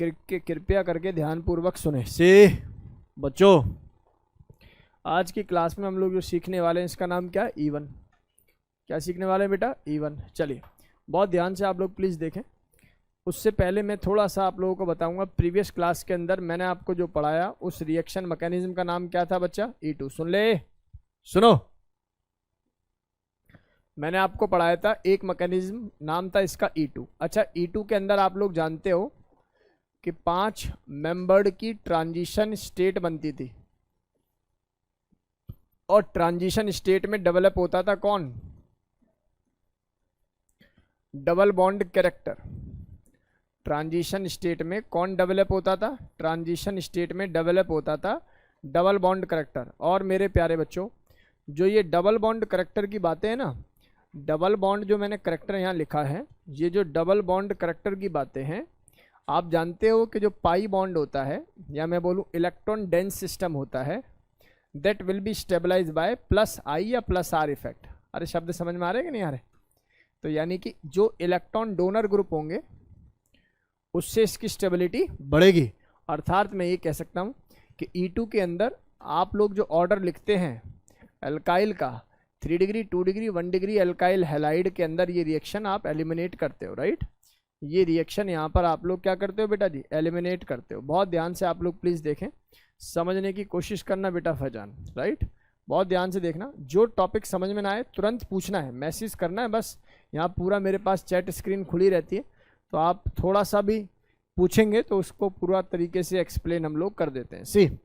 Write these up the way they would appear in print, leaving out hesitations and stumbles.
कृपया करके ध्यानपूर्वक सुने। से बच्चों, आज की क्लास में हम लोग जो सीखने वाले हैं इसका नाम क्या है? E1। क्या सीखने वाले हैं बेटा? E1। चलिए बहुत ध्यान से आप लोग प्लीज़ देखें। उससे पहले मैं थोड़ा सा आप लोगों को बताऊंगा, प्रीवियस क्लास के अंदर मैंने आपको जो पढ़ाया उस रिएक्शन मैकेनिज्म का नाम क्या था बच्चा? E2। सुन ले, सुनो, मैंने आपको पढ़ाया था एक मैकेनिज्म, नाम था इसका E2। अच्छा, E2 के अंदर आप लोग जानते हो कि 5 मेंबर्ड की ट्रांजिशन स्टेट बनती थी, और ट्रांजिशन स्टेट में डेवलप होता था कौन? Double bond character. Transition state में कौन डेवलप होता था? ट्रांजिशन स्टेट में डेवलप होता था डबल बॉन्ड कैरेक्टर। और मेरे प्यारे बच्चों, जो ये डबल बॉन्ड कैरेक्टर की बातें हैं ना, डबल बॉन्ड जो मैंने कैरेक्टर यहाँ लिखा है, ये जो डबल बॉन्ड कैरेक्टर की बातें हैं, आप जानते हो कि जो पाई बॉन्ड होता है, या मैं बोलूँ इलेक्ट्रॉन डेंस सिस्टम होता है, that will be stabilize by plus I या प्लस आर इफेक्ट। अरे शब्द समझ में आ रहे हैं कि नहीं आ रहे? तो यानी कि जो इलेक्ट्रॉन डोनर ग्रुप होंगे उससे इसकी स्टेबिलिटी बढ़ेगी। अर्थात मैं ये कह सकता हूँ कि E2 के अंदर आप लोग जो ऑर्डर लिखते हैं एल्काइल का, 3 degree 2 degree 1 degree alkyl halide के अंदर ये रिएक्शन आप एलिमिनेट करते हो, राइट? ये रिएक्शन यहाँ पर आप लोग क्या करते हो बेटा जी? एलिमिनेट करते हो। बहुत ध्यान से आप लोग प्लीज़ देखें, समझने की कोशिश करना बेटा फैजान, राइट? बहुत ध्यान से देखना, जो टॉपिक समझ में ना आए तुरंत पूछना है, मैसेज करना है बस। यहाँ पूरा मेरे पास चैट स्क्रीन खुली रहती है, तो आप थोड़ा सा भी पूछेंगे तो उसको पूरा तरीके से एक्सप्लेन हम लोग कर देते हैं। सी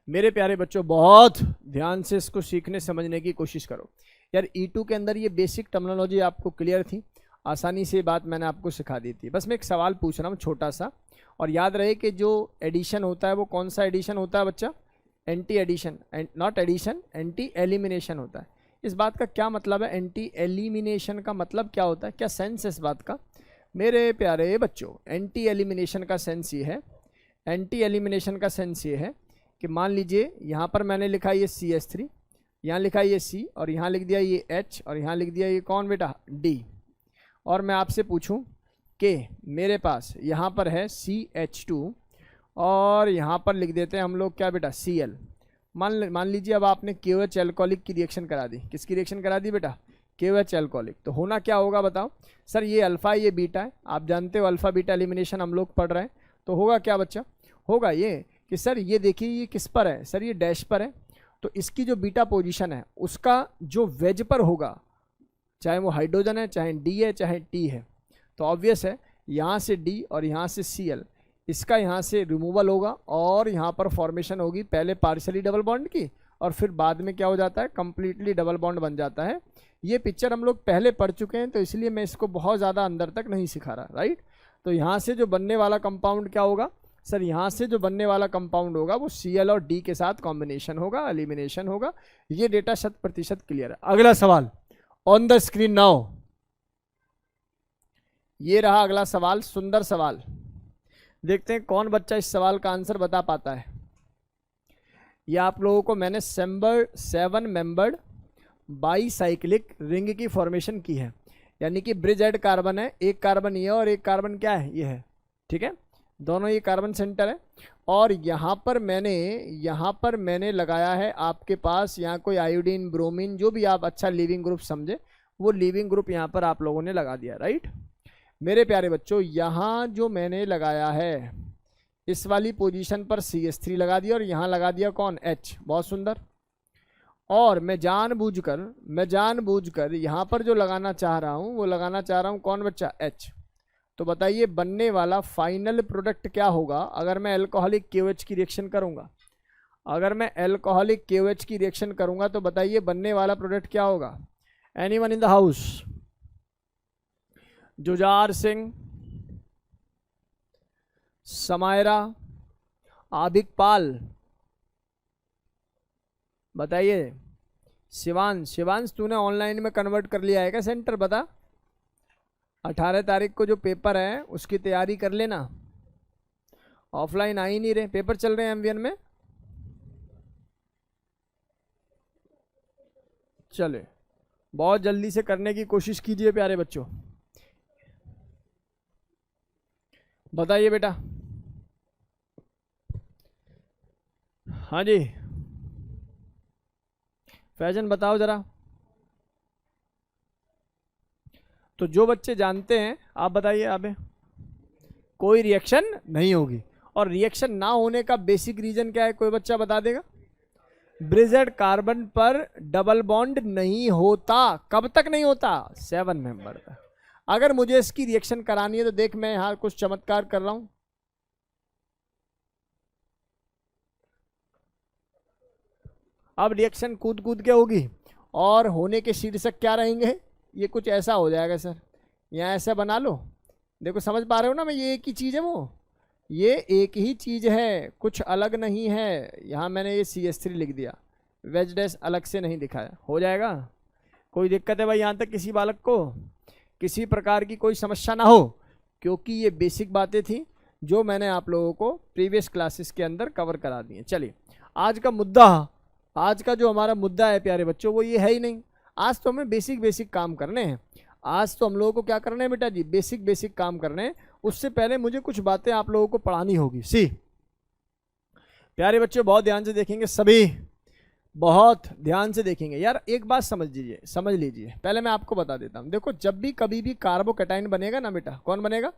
मेरे प्यारे बच्चों, बहुत ध्यान से इसको सीखने समझने की कोशिश करो यार। E2 के अंदर ये बेसिक टर्मिनोलॉजी आपको क्लियर थी, आसानी से बात मैंने आपको सिखा दी थी। बस मैं एक सवाल पूछ रहा हूँ छोटा सा, और याद रहे कि जो एडिशन होता है वो कौन सा एडिशन होता है बच्चा? Anti addition, not addition, anti elimination होता है। इस बात का क्या मतलब है? एंटी एलिमिनेशन का मतलब क्या होता है? क्या सेंस है इस बात का मेरे प्यारे बच्चों? एंटी एलिमिनेशन का सेंस ये है, एंटी एलिमिनेशन का सेंस ये है कि मान लीजिए यहाँ पर मैंने लिखा ये CH3, यहाँ लिखा ये C, और यहाँ लिख दिया ये H, और यहाँ लिख दिया ये कौन बेटा? D। और मैं आपसे पूछूं कि मेरे पास यहाँ पर है CH2, और यहाँ पर लिख देते हैं हम लोग क्या बेटा? Cl। मान लीजिए अब आपने KOH एल्कोहलिक की रिएक्शन करा दी। किसकी रिएक्शन करा दी बेटा? KOH alcoholic. तो होना क्या होगा बताओ? सर ये अल्फा ये बीटा है, आप जानते हो अल्फा बीटा एलिमिनेशन हम लोग पढ़ रहे हैं। तो होगा क्या बच्चा? होगा ये कि सर ये देखिए ये किस पर है? सर ये डैश पर है। तो इसकी जो बीटा पोजीशन है उसका जो वेज पर होगा, चाहे वो हाइड्रोजन है, चाहे D है, चाहे T है, तो ऑब्वियस है यहाँ से D और यहाँ से Cl, इसका यहाँ से रिमूवल होगा और यहाँ पर फॉर्मेशन होगी पहले पार्शियली डबल बॉन्ड की, और फिर बाद में क्या हो जाता है? कंप्लीटली डबल बॉन्ड बन जाता है। ये पिक्चर हम लोग पहले पढ़ चुके हैं, तो इसलिए मैं इसको बहुत ज़्यादा अंदर तक नहीं सिखा रहा, राइट? तो यहाँ से जो बनने वाला कंपाउंड क्या होगा? सर यहाँ से जो बनने वाला कंपाउंड होगा वो Cl और D के साथ कॉम्बिनेशन होगा, एलिमिनेशन होगा। ये डेटा 100% क्लियर है। अगला सवाल ऑन द स्क्रीन नाउ, ये रहा अगला सवाल, सुंदर सवाल। देखते हैं कौन बच्चा इस सवाल का आंसर बता पाता है। ये आप लोगों को मैंने 7 मेंबर्ड बाईसाइक्लिक रिंग की फॉर्मेशन की है, यानी कि ब्रिज एड कार्बन है, एक कार्बन ये और एक कार्बन क्या है? ये है, ठीक है? दोनों ये कार्बन सेंटर है, और यहाँ पर मैंने लगाया है आपके पास यहाँ कोई आयोडीन, ब्रोमीन, जो भी आप अच्छा लीविंग ग्रुप समझे, वो लीविंग ग्रुप यहाँ पर आप लोगों ने लगा दिया, राइट? मेरे प्यारे बच्चों, यहाँ जो मैंने लगाया है इस वाली पोजीशन पर CH3 लगा दिया, और यहाँ लगा दिया कौन? H। बहुत सुंदर। और मैं जानबूझकर यहाँ पर जो लगाना चाह रहा हूँ वो लगाना चाह रहा हूँ कौन बच्चा? H। तो बताइए बनने वाला फाइनल प्रोडक्ट क्या होगा अगर मैं अल्कोहलिक KOH की रिएक्शन करूँगा? अगर मैं अल्कोहलिक KOH की रिएक्शन करूँगा तो बताइए बनने वाला प्रोडक्ट क्या होगा? Anyone in the house? Jujhar Singh, Samaira, Abik Pal, बताइए। शिवांश तूने ऑनलाइन में कन्वर्ट कर लिया है क्या सेंटर? बता। 18 तारीख को जो पेपर है उसकी तैयारी कर लेना। ऑफलाइन आ ही नहीं रहे, पेपर चल रहे हैं MVN में। चले बहुत जल्दी से करने की कोशिश कीजिए प्यारे बच्चों, बताइए बेटा। हाँ जी, फैजन बताओ जरा। तो जो बच्चे जानते हैं आप बताइए। अबे कोई रिएक्शन नहीं होगी। और रिएक्शन ना होने का बेसिक रीजन क्या है, कोई बच्चा बता देगा? ब्रिजेड कार्बन पर डबल बॉन्ड नहीं होता। कब तक नहीं होता? 7 मेंबर तक। अगर मुझे इसकी रिएक्शन करानी है तो देख मैं यहां कुछ चमत्कार कर रहा हूं। अब रिएक्शन कूद कूद के होगी और होने के शीर्षक क्या रहेंगे? ये कुछ ऐसा हो जाएगा सर, यहाँ ऐसा बना लो। देखो समझ पा रहे हो ना मैं, ये एक ही चीज़ है, वो ये एक ही चीज़ है, कुछ अलग नहीं है। यहाँ मैंने ये CH3 लिख दिया, वेज डैश अलग से नहीं दिखाया। हो जाएगा? कोई दिक्कत है भाई यहाँ तक किसी बालक को? किसी प्रकार की कोई समस्या ना हो, क्योंकि ये बेसिक बातें थी जो मैंने आप लोगों को प्रीवियस क्लासेस के अंदर कवर करा दी हैं। चलिए आज का मुद्दा, आज का जो हमारा मुद्दा है प्यारे बच्चों वो ये है ही नहीं। आज तो हमें बेसिक काम करने हैं। आज तो हम लोगों को क्या करना है बेटा जी? बेसिक काम करने हैं। उससे पहले मुझे कुछ बातें आप लोगों को पढ़ानी होगी। प्यारे बच्चों बहुत ध्यान से देखेंगे, सभी बहुत ध्यान से देखेंगे। यार एक बात समझ लीजिए। पहले मैं आपको बता देता हूं। देखो जब भी कभी भी कार्बोकैटायन बनेगा ना बेटा, कौन बनेगा?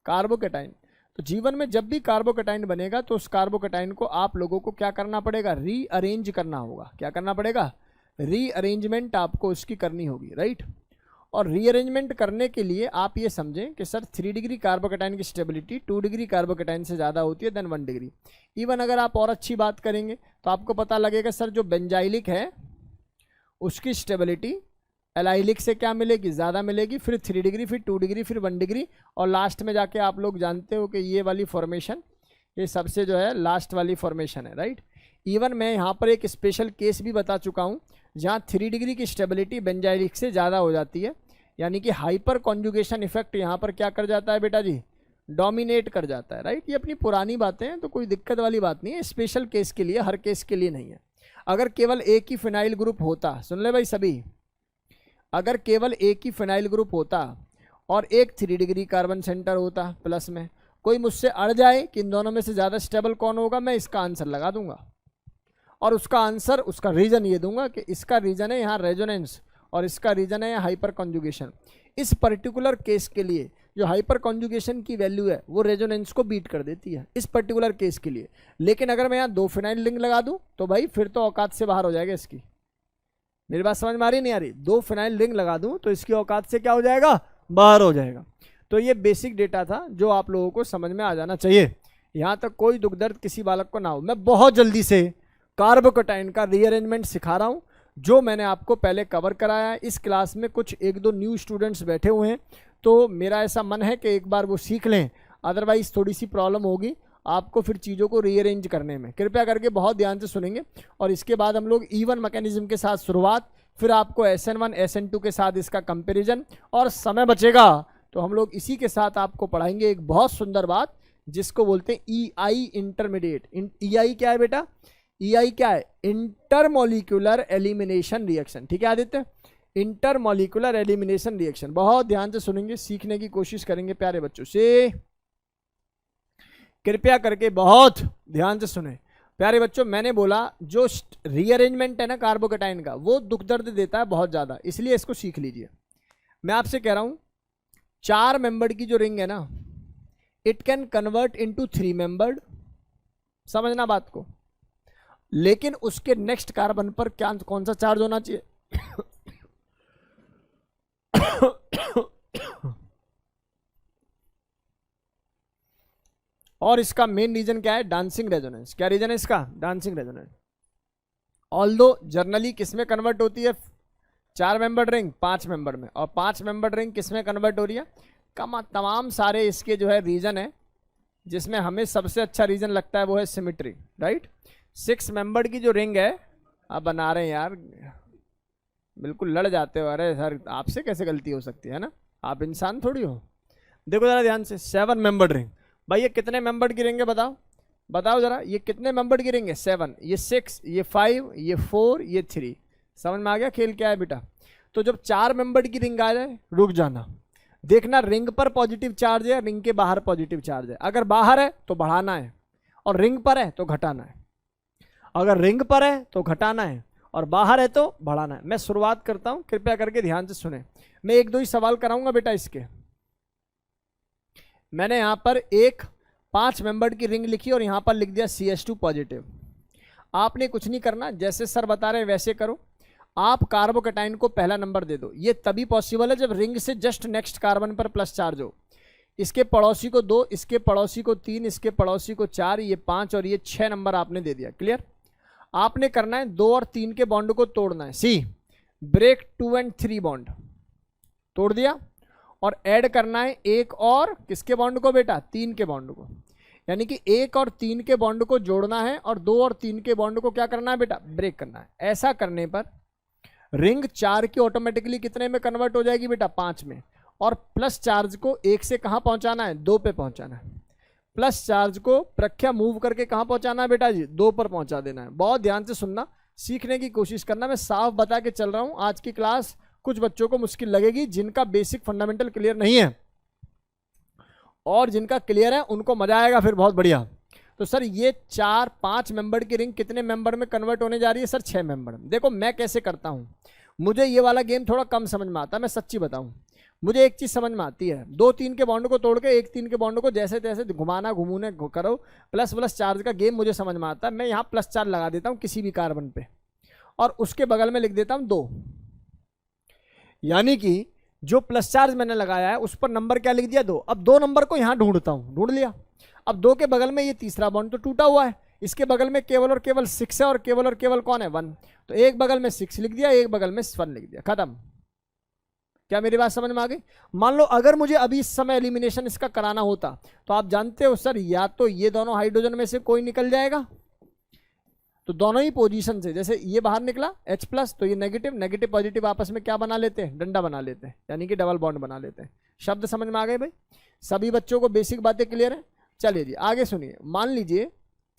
कार्बोकैटायन। तो जीवन में जब भी कार्बोकैटायन बनेगा तो उस कार्बोकैटायन को आप लोगों को क्या करना पड़ेगा? रीअरेंज करना होगा। क्या करना पड़ेगा? रीअरेंजमेंट आपको उसकी करनी होगी, राइट। और रीअरेंजमेंट करने के लिए आप ये समझें कि सर 3 डिग्री कार्बोकैटायन की स्टेबिलिटी 2 डिग्री कार्बोकैटायन से ज़्यादा होती है देन 1 डिग्री। इवन अगर आप और अच्छी बात करेंगे तो आपको पता लगेगा सर जो बेंजाइलिक है उसकी स्टेबिलिटी एलाइलिक से क्या मिलेगी? ज़्यादा मिलेगी। फिर 3 डिग्री, फिर 2 डिग्री, फिर 1 डिग्री, और लास्ट में जाके आप लोग जानते हो कि ये वाली फॉर्मेशन ये सबसे जो है लास्ट वाली फॉर्मेशन है, राइट। इवन मैं यहाँ पर एक स्पेशल केस भी बता चुका हूँ जहाँ 3 डिग्री की स्टेबिलिटी बेंजाइलिक से ज़्यादा हो जाती है, यानी कि हाइपर कॉन्जुगेशन इफेक्ट यहाँ पर क्या कर जाता है बेटा जी? डोमिनेट कर जाता है, राइट। ये अपनी पुरानी बातें हैं तो कोई दिक्कत वाली बात नहीं है, स्पेशल केस के लिए, हर केस के लिए नहीं है। अगर केवल एक ही फिनाइल ग्रुप होता, सुन ले भाई सभी, अगर केवल एक ही फिनाइल ग्रुप होता और एक 3 डिग्री कार्बन सेंटर होता प्लस में, कोई मुझसे अड़ जाए कि इन दोनों में से ज़्यादा स्टेबल कौन होगा, मैं इसका आंसर लगा दूंगा और उसका आंसर, उसका रीजन ये दूंगा कि इसका रीजन है यहाँ रेजोनेंस और इसका रीजन है हाइपर कॉन्जुगेशन। इस पर्टिकुलर केस के लिए जो हाइपर कॉन्जुगेशन की वैल्यू है वो रेजोनेंस को बीट कर देती है इस पर्टिकुलर केस के लिए। लेकिन अगर मैं यहाँ 2 फिनाइल रिंग लगा दूं तो भाई फिर तो औकात से बाहर हो जाएगा इसकी। मेरी बात समझ में आ रही नहीं आ रही? 2 फिनाइल रिंग लगा दूं तो इसकी औकात से क्या हो जाएगा? बाहर हो जाएगा। तो ये बेसिक डेटा था जो आप लोगों को समझ में आ जाना चाहिए। यहाँ तक कोई दुख दर्द किसी बालक को ना हो। मैं बहुत जल्दी से कार्बोकैटायन का रीअरेंजमेंट सिखा रहा हूँ जो मैंने आपको पहले कवर कराया है। इस क्लास में कुछ 1-2 न्यू स्टूडेंट्स बैठे हुए हैं तो मेरा ऐसा मन है कि एक बार वो सीख लें, अदरवाइज थोड़ी सी प्रॉब्लम होगी आपको फिर चीज़ों को रीअरेंज करने में। कृपया करके बहुत ध्यान से सुनेंगे। और इसके बाद हम लोग इवन मैकेनिज्म के साथ शुरुआत, फिर आपको SN1 SN2 के साथ इसका कंपेरिजन, और समय बचेगा तो हम लोग इसी के साथ आपको पढ़ाएंगे एक बहुत सुंदर बात जिसको बोलते हैं EI इंटरमीडिएट। EI क्या है बेटा? EI क्या है? Intermolecular elimination reaction. ठीक है आदित्य, इंटरमोलिकुलर एलिमिनेशन रिएक्शन। बहुत ध्यान से सुनेंगे, सीखने की कोशिश करेंगे प्यारे बच्चों से। कृपया करके बहुत ध्यान से सुने प्यारे बच्चों। मैंने बोला जो रीअरेंजमेंट है ना कार्बोकैटायन का वो दुख दर्द देता है बहुत ज़्यादा, इसलिए इसको सीख लीजिए। मैं आपसे कह रहा हूँ 4 मेंबर्ड की जो रिंग है ना, it can convert into 3 membered, समझना बात को। लेकिन उसके नेक्स्ट कार्बन पर क्या कौन सा चार्ज होना चाहिए? और इसका मेन रीजन क्या है? Dancing resonance. क्या रीजन है इसका? Dancing resonance. ऑल्दो जर्नली किसमें कन्वर्ट होती है? 4 मेंबर्ड रिंग 5 मेंबर में, और 5 मेंबर्ड रिंग किसमें कन्वर्ट हो रही है? तमाम सारे इसके जो है रीजन है, जिसमें हमें सबसे अच्छा रीजन लगता है वो है सिमिट्री, राइट। 6 मेंबर्ड की जो रिंग है, आप बना रहे हैं यार, बिल्कुल लड़ जाते हो। अरे सर आपसे कैसे गलती हो सकती है ना, आप इंसान थोड़ी हो। देखो जरा ध्यान से, 7 मेंबर्ड रिंग। भाई ये कितने मेंबर्ड की रिंग है बताओ? बताओ जरा, ये कितने मेंबर्ड की रिंग है? 7, ये 6, ये 5, ये 4, ये 3। समझ में आ गया खेल क्या है बेटा? तो जब 4 मेंबर्ड की रिंग आ जाए, रुक जाना, देखना रिंग पर पॉजिटिव चार्ज है, रिंग के बाहर पॉजिटिव चार्ज है। अगर बाहर है तो बढ़ाना है और रिंग पर है तो घटाना है। अगर रिंग पर है तो घटाना है और बाहर है तो बढ़ाना है। मैं शुरुआत करता हूं, कृपया करके ध्यान से सुने। मैं एक दो ही सवाल कराऊंगा बेटा इसके। मैंने यहां पर एक 5 मेंबर की रिंग लिखी और यहां पर लिख दिया CH2 पॉजिटिव। आपने कुछ नहीं करना, जैसे सर बता रहे हैं वैसे करो। आप कार्बोकेटाइन को पहला नंबर दे दो। ये तभी पॉसिबल है जब रिंग से जस्ट नेक्स्ट कार्बन पर प्लस चार्ज हो। इसके पड़ोसी को 2, इसके पड़ोसी को 3, इसके पड़ोसी को 4, ये 5 और ये 6 नंबर आपने दे दिया। क्लियर? आपने करना है 2 और 3 के बॉन्ड को तोड़ना है। सी ब्रेक 2 एंड 3 बॉन्ड तोड़ दिया और ऐड करना है 1 और किसके बॉन्ड को बेटा? 3 के बॉन्ड को। यानी कि 1 और 3 के बॉन्ड को जोड़ना है और 2 और 3 के बॉन्ड को क्या करना है बेटा? ब्रेक करना है। ऐसा करने पर रिंग 4 की ऑटोमेटिकली कितने में कन्वर्ट हो जाएगी बेटा? 5 में। और प्लस चार्ज को 1 से कहां पहुंचाना है? 2 पे पहुंचाना है। प्लस चार्ज को प्रख्या मूव करके कहां पहुंचाना है बेटा जी? 2 पर पहुंचा देना है। बहुत ध्यान से सुनना, सीखने की कोशिश करना। मैं साफ बता के चल रहा हूं, आज की क्लास कुछ बच्चों को मुश्किल लगेगी जिनका बेसिक फंडामेंटल क्लियर नहीं है, और जिनका क्लियर है उनको मजा आएगा फिर बहुत बढ़िया। तो सर ये 4-5 मेंबर की रिंग कितने मेंबर में कन्वर्ट होने जा रही है? Sir 6 member. देखो मैं कैसे करता हूं, मुझे ये वाला गेम थोड़ा कम समझ में आता है, मैं सच्ची बताऊं। मुझे एक चीज समझ में आती है, 2-3 के बॉन्ड को तोड़ के 1-3 के बॉन्ड को जैसे तैसे घुमाना घुमूने करो, प्लस प्लस चार्ज का गेम मुझे समझ में आता है। मैं यहाँ प्लस चार्ज लगा देता हूँ किसी भी कार्बन पे और उसके बगल में लिख देता हूँ 2। यानी कि जो प्लस चार्ज मैंने लगाया है उस पर नंबर क्या लिख दिया? 2। अब 2 नंबर को यहाँ ढूंढता हूँ, ढूंढ लिया। अब 2 के बगल में ये तीसरा बॉन्ड तो टूटा हुआ है, इसके बगल में केवल और केवल 6 है और केवल और केवल कौन है? 1। तो एक बगल में 6 लिख दिया, एक बगल में 1 लिख दिया, खत्म। क्या मेरी बात समझ में आ गई? मान लो अगर मुझे अभी इस समय एलिमिनेशन इसका कराना होता तो आप जानते हो सर, या तो ये दोनों हाइड्रोजन में से कोई निकल जाएगा, तो दोनों ही पोजीशन से, जैसे ये बाहर निकला H+, तो ये नेगेटिव, नेगेटिव पॉजिटिव आपस में क्या बना लेते हैं? डंडा बना लेते हैं, यानी कि डबल बॉन्ड बना लेते हैं। शब्द समझ में आ गए भाई? सभी बच्चों को बेसिक बातें क्लियर है? चलिए जी आगे सुनिए। मान लीजिए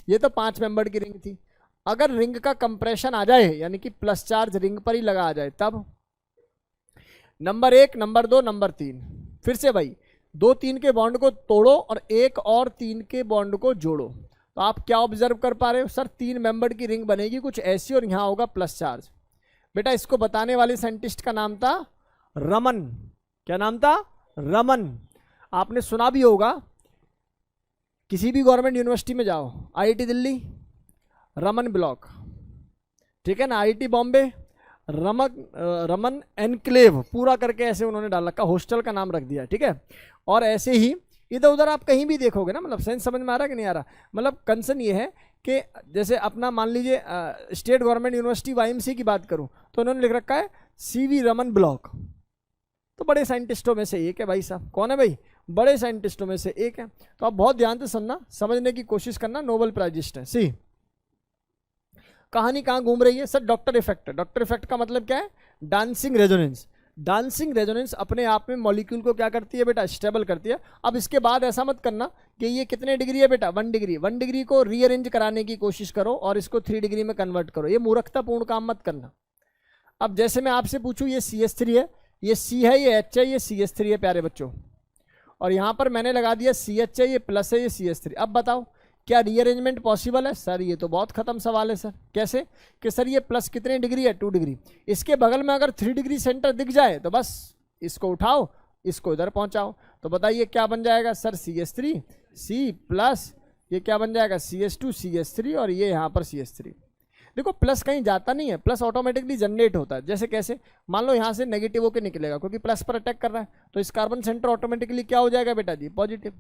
ये तो 5 मेंबर की रिंग थी। अगर रिंग का कंप्रेशन आ जाए, यानी कि प्लस चार्ज रिंग पर ही लगा आ जाए, तब नंबर 1, नंबर 2, नंबर 3, फिर से भाई 2-3 के बॉन्ड को तोड़ो और 1 और 3 के बॉन्ड को जोड़ो। तो आप क्या ऑब्जर्व कर पा रहे हो? सर 3 मेंबर की रिंग बनेगी कुछ ऐसी और यहां होगा प्लस चार्ज। बेटा इसको बताने वाले साइंटिस्ट का नाम था रमन। क्या नाम था? रमन। आपने सुना भी होगा, किसी भी गवर्नमेंट यूनिवर्सिटी में जाओ, IIT दिल्ली रमन ब्लॉक, ठीक है ना, IIT बॉम्बे रमन एनक्लेव, पूरा करके ऐसे उन्होंने डाल रखा, हॉस्टल का नाम रख दिया, ठीक है। और ऐसे ही इधर उधर आप कहीं भी देखोगे ना, मतलब सेंस समझ में आ रहा है कि नहीं आ रहा? मतलब कंसर्न ये है कि जैसे अपना मान लीजिए स्टेट गवर्नमेंट यूनिवर्सिटी YMCA की बात करूं तो उन्होंने लिख रखा है CV रमन ब्लॉक। तो बड़े साइंटिस्टों में से एक है भाई साहब। कौन है भाई? बड़े साइंटिस्टों में से एक है। तो आप बहुत ध्यान से सुनना, समझने की कोशिश करना। नोबेल प्राइजिस्ट है। सी कहानी कहाँ घूम रही है? Sir doctor effect. Doctor effect का मतलब क्या है? Dancing resonance. डांसिंग रेजोनेंस अपने आप में मॉलिक्यूल को क्या करती है बेटा? स्टेबल करती है। अब इसके बाद ऐसा मत करना कि ये कितने डिग्री है बेटा? 1 डिग्री। 1 डिग्री को रीअरेंज कराने की कोशिश करो और इसको 3 डिग्री में कन्वर्ट करो। ये मूर्खतापूर्ण काम मत करना। अब जैसे मैं आपसे पूछूं, ये CH3 है, ये C है, ये H है, ये CH3 है प्यारे बच्चों, और यहां पर मैंने लगा दिया CH है, ये प्लस है, ये CH3। अब बताओ क्या रीअरेंजमेंट पॉसिबल है? सर ये तो बहुत खत्म सवाल है। सर कैसे? कि सर ये प्लस कितने डिग्री है? 2 डिग्री। इसके बगल में अगर 3 डिग्री सेंटर दिख जाए तो बस इसको उठाओ, इसको इधर पहुंचाओ। तो बताइए क्या बन जाएगा? सर CH3 C प्लस ये क्या बन जाएगा? CH2 CH3 और ये यहाँ पर CH3। देखो प्लस कहीं जाता नहीं है, प्लस ऑटोमेटिकली जनरेट होता है। जैसे कैसे? मान लो यहाँ से नेगेटिव होकर निकलेगा क्योंकि प्लस पर अटैक कर रहा है, तो इस कार्बन सेंटर ऑटोमेटिकली क्या हो जाएगा बेटा जी? पॉजिटिव।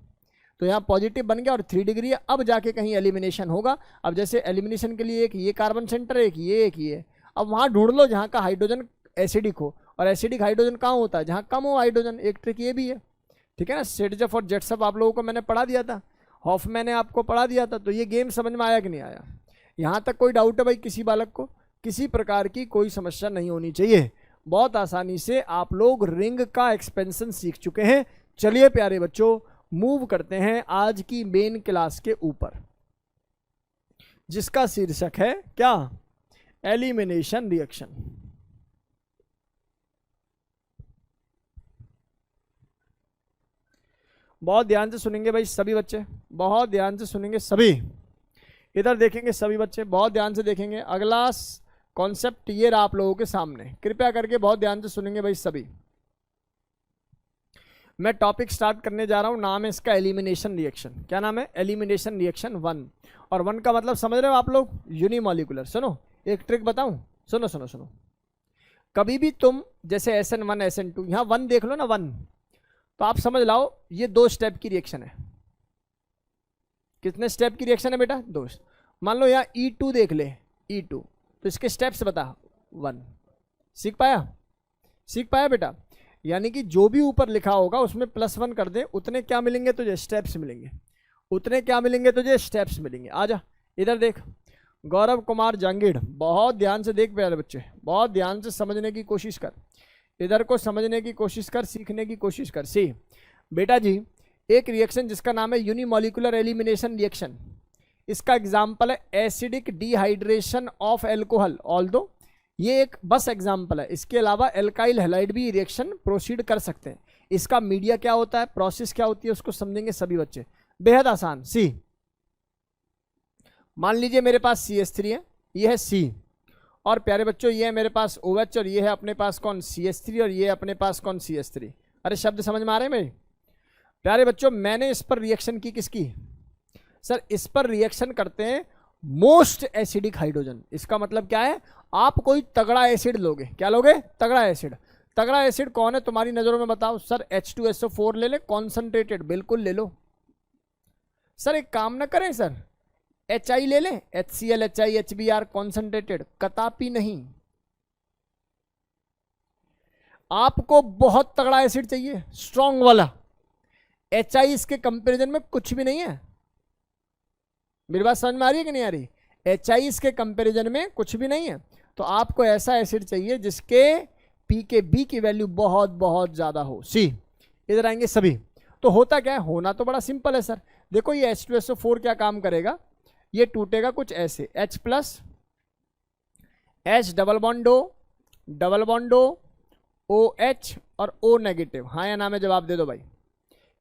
तो यहाँ पॉजिटिव बन गया और 3 डिग्री है। अब जाके कहीं एलिमिनेशन होगा। अब जैसे एलिमिनेशन के लिए एक ये कार्बन सेंटर है, एक ये। अब वहाँ ढूंढ लो जहाँ का हाइड्रोजन एसिडिक हो, और एसिडिक हाइड्रोजन कहाँ होता है? जहाँ कम हो हाइड्रोजन। एक ट्रिक ये भी है, ठीक है ना। सेटजफ और जेटसफ आप लोगों को मैंने पढ़ा दिया था, हॉफमैन ने आपको पढ़ा दिया था। तो ये गेम समझ में आया कि नहीं आया? यहाँ तक कोई डाउट है भाई? किसी बालक को किसी प्रकार की कोई समस्या नहीं होनी चाहिए। बहुत आसानी से आप लोग रिंग का एक्सपेंशन सीख चुके हैं। चलिए प्यारे बच्चों, मूव करते हैं आज की मेन क्लास के ऊपर, जिसका शीर्षक है क्या? Elimination reaction. बहुत ध्यान से सुनेंगे भाई सभी बच्चे, बहुत ध्यान से सुनेंगे सभी, इधर देखेंगे सभी बच्चे, बहुत ध्यान से देखेंगे। अगला कॉन्सेप्ट ये रहा आप लोगों के सामने, कृपया करके बहुत ध्यान से सुनेंगे भाई सभी। मैं टॉपिक स्टार्ट करने जा रहा हूं, नाम है इसका एलिमिनेशन रिएक्शन। क्या नाम है? Elimination reaction 1। और 1 का मतलब समझ रहे हो आप लोग? यूनिमॉलिकुलर। सुनो एक ट्रिक बताऊं, सुनो सुनो सुनो। कभी भी तुम जैसे SN1 SN2 यहां 1 देख लो ना, 1, तो आप समझ लाओ ये 2 स्टेप की रिएक्शन है। कितने स्टेप की रिएक्शन है बेटा? 2। मान लो यहाँ E2 देख ले, E2, तो इसके स्टेप्स बता। 1। सीख पाया? सीख पाया बेटा? यानी कि जो भी ऊपर लिखा होगा उसमें +1 कर दे, उतने क्या मिलेंगे तुझे? स्टेप्स मिलेंगे। उतने क्या मिलेंगे तुझे? स्टेप्स मिलेंगे। आजा इधर देख, गौरव कुमार जांगीड़, बहुत ध्यान से देख प्यारे बच्चे, बहुत ध्यान से समझने की कोशिश कर, इधर को समझने की कोशिश कर, सीखने की कोशिश कर। सी बेटा जी, एक रिएक्शन जिसका नाम है यूनिमॉलिकुलर एलिमिनेशन रिएक्शन, इसका एग्जाम्पल है acidic dehydration of alcohol. Although ये एक बस एग्जाम्पल है, इसके अलावा एल्काइल हैलाइड भी रिएक्शन प्रोसीड कर सकते हैं। इसका मीडिया क्या होता है, प्रोसेस क्या होती है, उसको समझेंगे सभी बच्चे, बेहद आसान। सी मान लीजिए मेरे पास CH3 है, ये है C, और प्यारे बच्चों ये है मेरे पास OH, और ये है अपने पास कौन? CH3, और ये है अपने पास कौन? CH3। अरे शब्द समझ में आ रहे हैं मेरे प्यारे बच्चों? मैंने इस पर रिएक्शन की, किसकी? सर इस पर रिएक्शन करते हैं मोस्ट एसिडिक हाइड्रोजन। इसका मतलब क्या है? आप कोई तगड़ा एसिड लोगे। क्या लोगे? तगड़ा एसिड। तगड़ा एसिड कौन है तुम्हारी नजरों में बताओ? सर H2SO4 ले ले, कॉन्सेंट्रेटेड, बिल्कुल ले लो। सर एक काम ना करें सर, HI ले लें, HCl HI HBr कॉन्सेंट्रेटेड, कतापी नहीं। आपको बहुत तगड़ा एसिड चाहिए, स्ट्रॉन्ग वाला। HI इसके कंपैरिजन में कुछ भी नहीं है। मेरी बात समझ में आ रही है कि नहीं आ रही? HI इसके कंपैरिजन में कुछ भी नहीं है। तो आपको ऐसा एसिड चाहिए जिसके pKb की वैल्यू बहुत बहुत ज्यादा हो। सी इधर आएंगे सभी। तो होता क्या है? होना तो बड़ा सिंपल है सर। देखो ये H2SO4 क्या काम करेगा, ये टूटेगा कुछ ऐसे, H+, H डबल बॉन्डो OH और O नेगेटिव। हाँ या ना में जवाब दे दो भाई।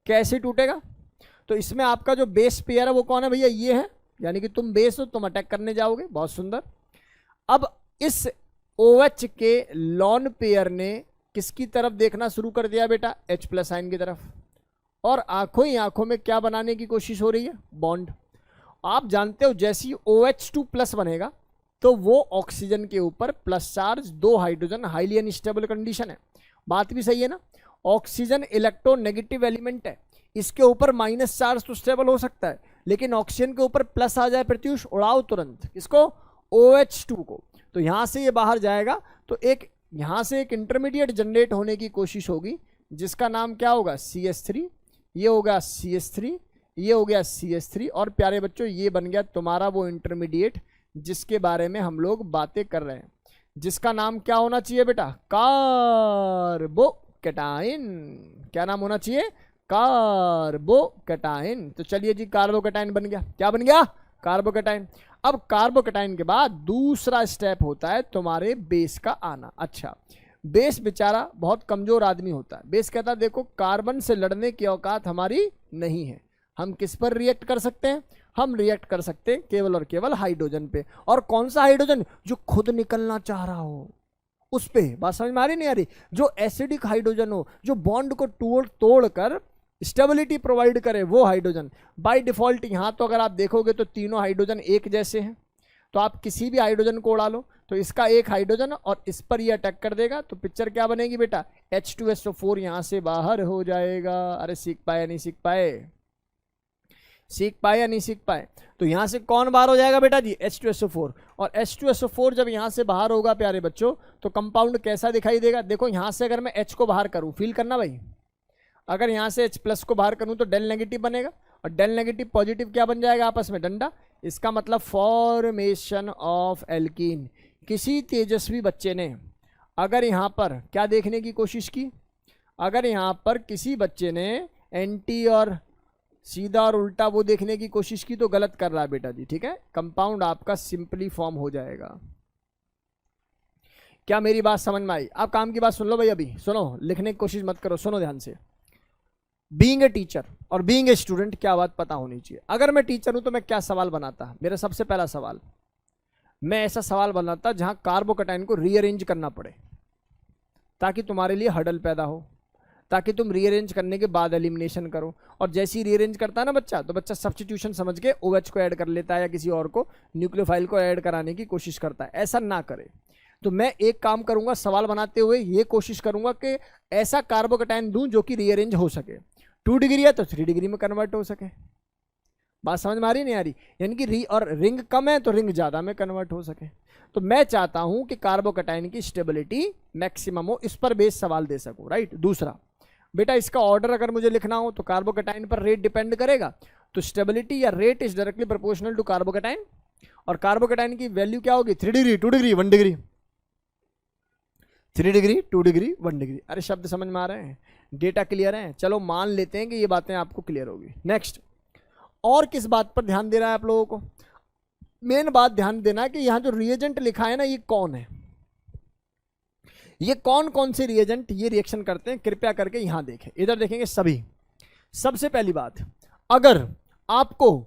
कैसे टूटेगा? तो इसमें आपका जो बेस पेयर है वो कौन है भैया? ये है, यानी कि तुम बेस हो, तुम अटैक करने जाओगे। बहुत सुंदर। अब इस OH के लॉन पेयर ने किसकी तरफ देखना शुरू कर दिया बेटा? H+ आयन की तरफ। और आंखों ही आंखों में क्या बनाने की कोशिश हो रही है? बॉन्ड। आप जानते हो जैसे ही OH2+ बनेगा तो वो ऑक्सीजन के ऊपर plus charge, 2 hydrogen, highly unstable condition है। बात भी सही है ना? ऑक्सीजन इलेक्ट्रोनेगेटिव एलिमेंट है, इसके ऊपर माइनस चार्ज तो स्टेबल हो सकता है, लेकिन ऑक्सीजन के ऊपर प्लस आ जाए प्रत्युष, उड़ाओ तुरंत। इसको? OH2 को। तो यहां से ये बाहर जाएगा तो एक यहां से एक इंटरमीडिएट जनरेट होने की कोशिश होगी, जिसका नाम क्या होगा? CH3। ये होगा CH3, ये हो गया CH3, और प्यारे बच्चों ये बन गया तुम्हारा वो इंटरमीडिएट जिसके बारे में हम लोग बातें कर रहे हैं, जिसका नाम क्या होना चाहिए बेटा? कार्बोकैटायन। क्या नाम होना चाहिए? कार्बोकैटायन। तो चलिए जी, कार्बोकैटायन बन गया। क्या बन गया? कार्बोकैटायन। अब कार्बोकैटायन के बाद दूसरा स्टेप होता है तुम्हारे बेस का आना। अच्छा, बेस बेचारा बहुत कमजोर आदमी होता है। बेस कहता है देखो कार्बन से लड़ने की औकात हमारी नहीं है, हम किस पर रिएक्ट कर सकते हैं? हम रिएक्ट कर सकते हैं केवल और केवल हाइड्रोजन पे। और कौन सा हाइड्रोजन? जो खुद निकलना चाह रहा हो उस पे। बात समझ में आ रही नहीं आ रही? जो एसिडिक हाइड्रोजन हो, जो बॉन्ड को तोड़ कर स्टेबिलिटी प्रोवाइड करे, वो हाइड्रोजन। बाय डिफॉल्ट यहां तो अगर आप देखोगे तो तीनों हाइड्रोजन एक जैसे हैं, तो आप किसी भी हाइड्रोजन को उड़ा लो तो इसका एक हाइड्रोजन और इस पर ये अटैक कर देगा, तो पिक्चर क्या बनेगी बेटा? H2SO4 यहां से बाहर हो जाएगा। अरे सीख पाए नहीं सीख पाए? सीख पाए या नहीं सीख पाए? तो यहां से कौन बाहर हो जाएगा बेटा जी? H2SO4। और H2SO4 जब यहां से बाहर होगा प्यारे बच्चों, तो कंपाउंड कैसा दिखाई देगा? देखो यहां से अगर मैं H को बाहर करूं, फील करना भाई, अगर यहां से H+ को बाहर करूं तो डेल नेगेटिव बनेगा, और डेल नेगेटिव पॉजिटिव क्या बन जाएगा? आपस में डंडा। इसका मतलब फॉर्मेशन ऑफ एल्कीन। किसी तेजस्वी बच्चे ने अगर यहां पर क्या देखने की कोशिश की? अगर यहां पर किसी बच्चे ने एंटी और सीधा और उल्टा वो देखने की कोशिश की तो गलत कर रहा है बेटा जी। ठीक है, कंपाउंड आपका सिंपली फॉर्म हो जाएगा। क्या मेरी बात समझ में आई? आप काम की बात सुन लो भाई, अभी सुनो, लिखने की कोशिश मत करो, सुनो ध्यान से। बीइंग ए टीचर और बीइंग ए स्टूडेंट क्या बात पता होनी चाहिए। अगर मैं टीचर हूं तो मैं क्या सवाल बनाता, मेरा सबसे पहला सवाल, मैं ऐसा सवाल बनाता जहां कार्बोकैटायन को रीअरेंज करना पड़े, ताकि तुम्हारे लिए हर्डल पैदा हो, ताकि तुम रीअरेंज करने के बाद एलिमिनेशन करो। और जैसे ही रीअरेंज करता है ना बच्चा, तो बच्चा सब्स्टिट्यूशन समझ के OH को ऐड कर लेता है या किसी और को न्यूक्लियोफाइल को ऐड कराने की कोशिश करता है। ऐसा ना करे। तो मैं एक काम करूंगा, सवाल बनाते हुए ये कोशिश करूंगा कि ऐसा कार्बोकैटायन दूं जो कि रीअरेंज हो सके। 2 डिग्री है तो 3 डिग्री में कन्वर्ट हो सके। बात समझ में आ रही नहीं आ रही? यानी कि और रिंग कम है तो रिंग ज्यादा में कन्वर्ट हो सके। तो मैं चाहता हूं कि कार्बोकैटायन की स्टेबिलिटी मैक्सिमम हो, इस पर बेस सवाल दे सकूं, राइट। दूसरा बेटा, इसका ऑर्डर अगर मुझे लिखना हो तो कार्बोकैटायन पर रेट डिपेंड करेगा, तो स्टेबिलिटी या rate is directly proportional to carbocation. और कार्बोकैटायन की वैल्यू क्या होगी? 3 degree, 2 degree, 1 degree, 3 degree, 2 degree, 1 degree. अरे शब्द समझ में आ रहे हैं? डेटा क्लियर है? चलो मान लेते हैं कि ये बातें आपको क्लियर होगी। नेक्स्ट, और किस बात पर ध्यान देना है आप लोगों को? मेन बात ध्यान देना है कि यहां जो रिएजेंट लिखा है ना, ये कौन है, ये कौन कौन से रिएजेंट ये रिएक्शन करते हैं, कृपया करके यहां देखें। इधर देखेंगे सभी। सबसे पहली बात, अगर आपको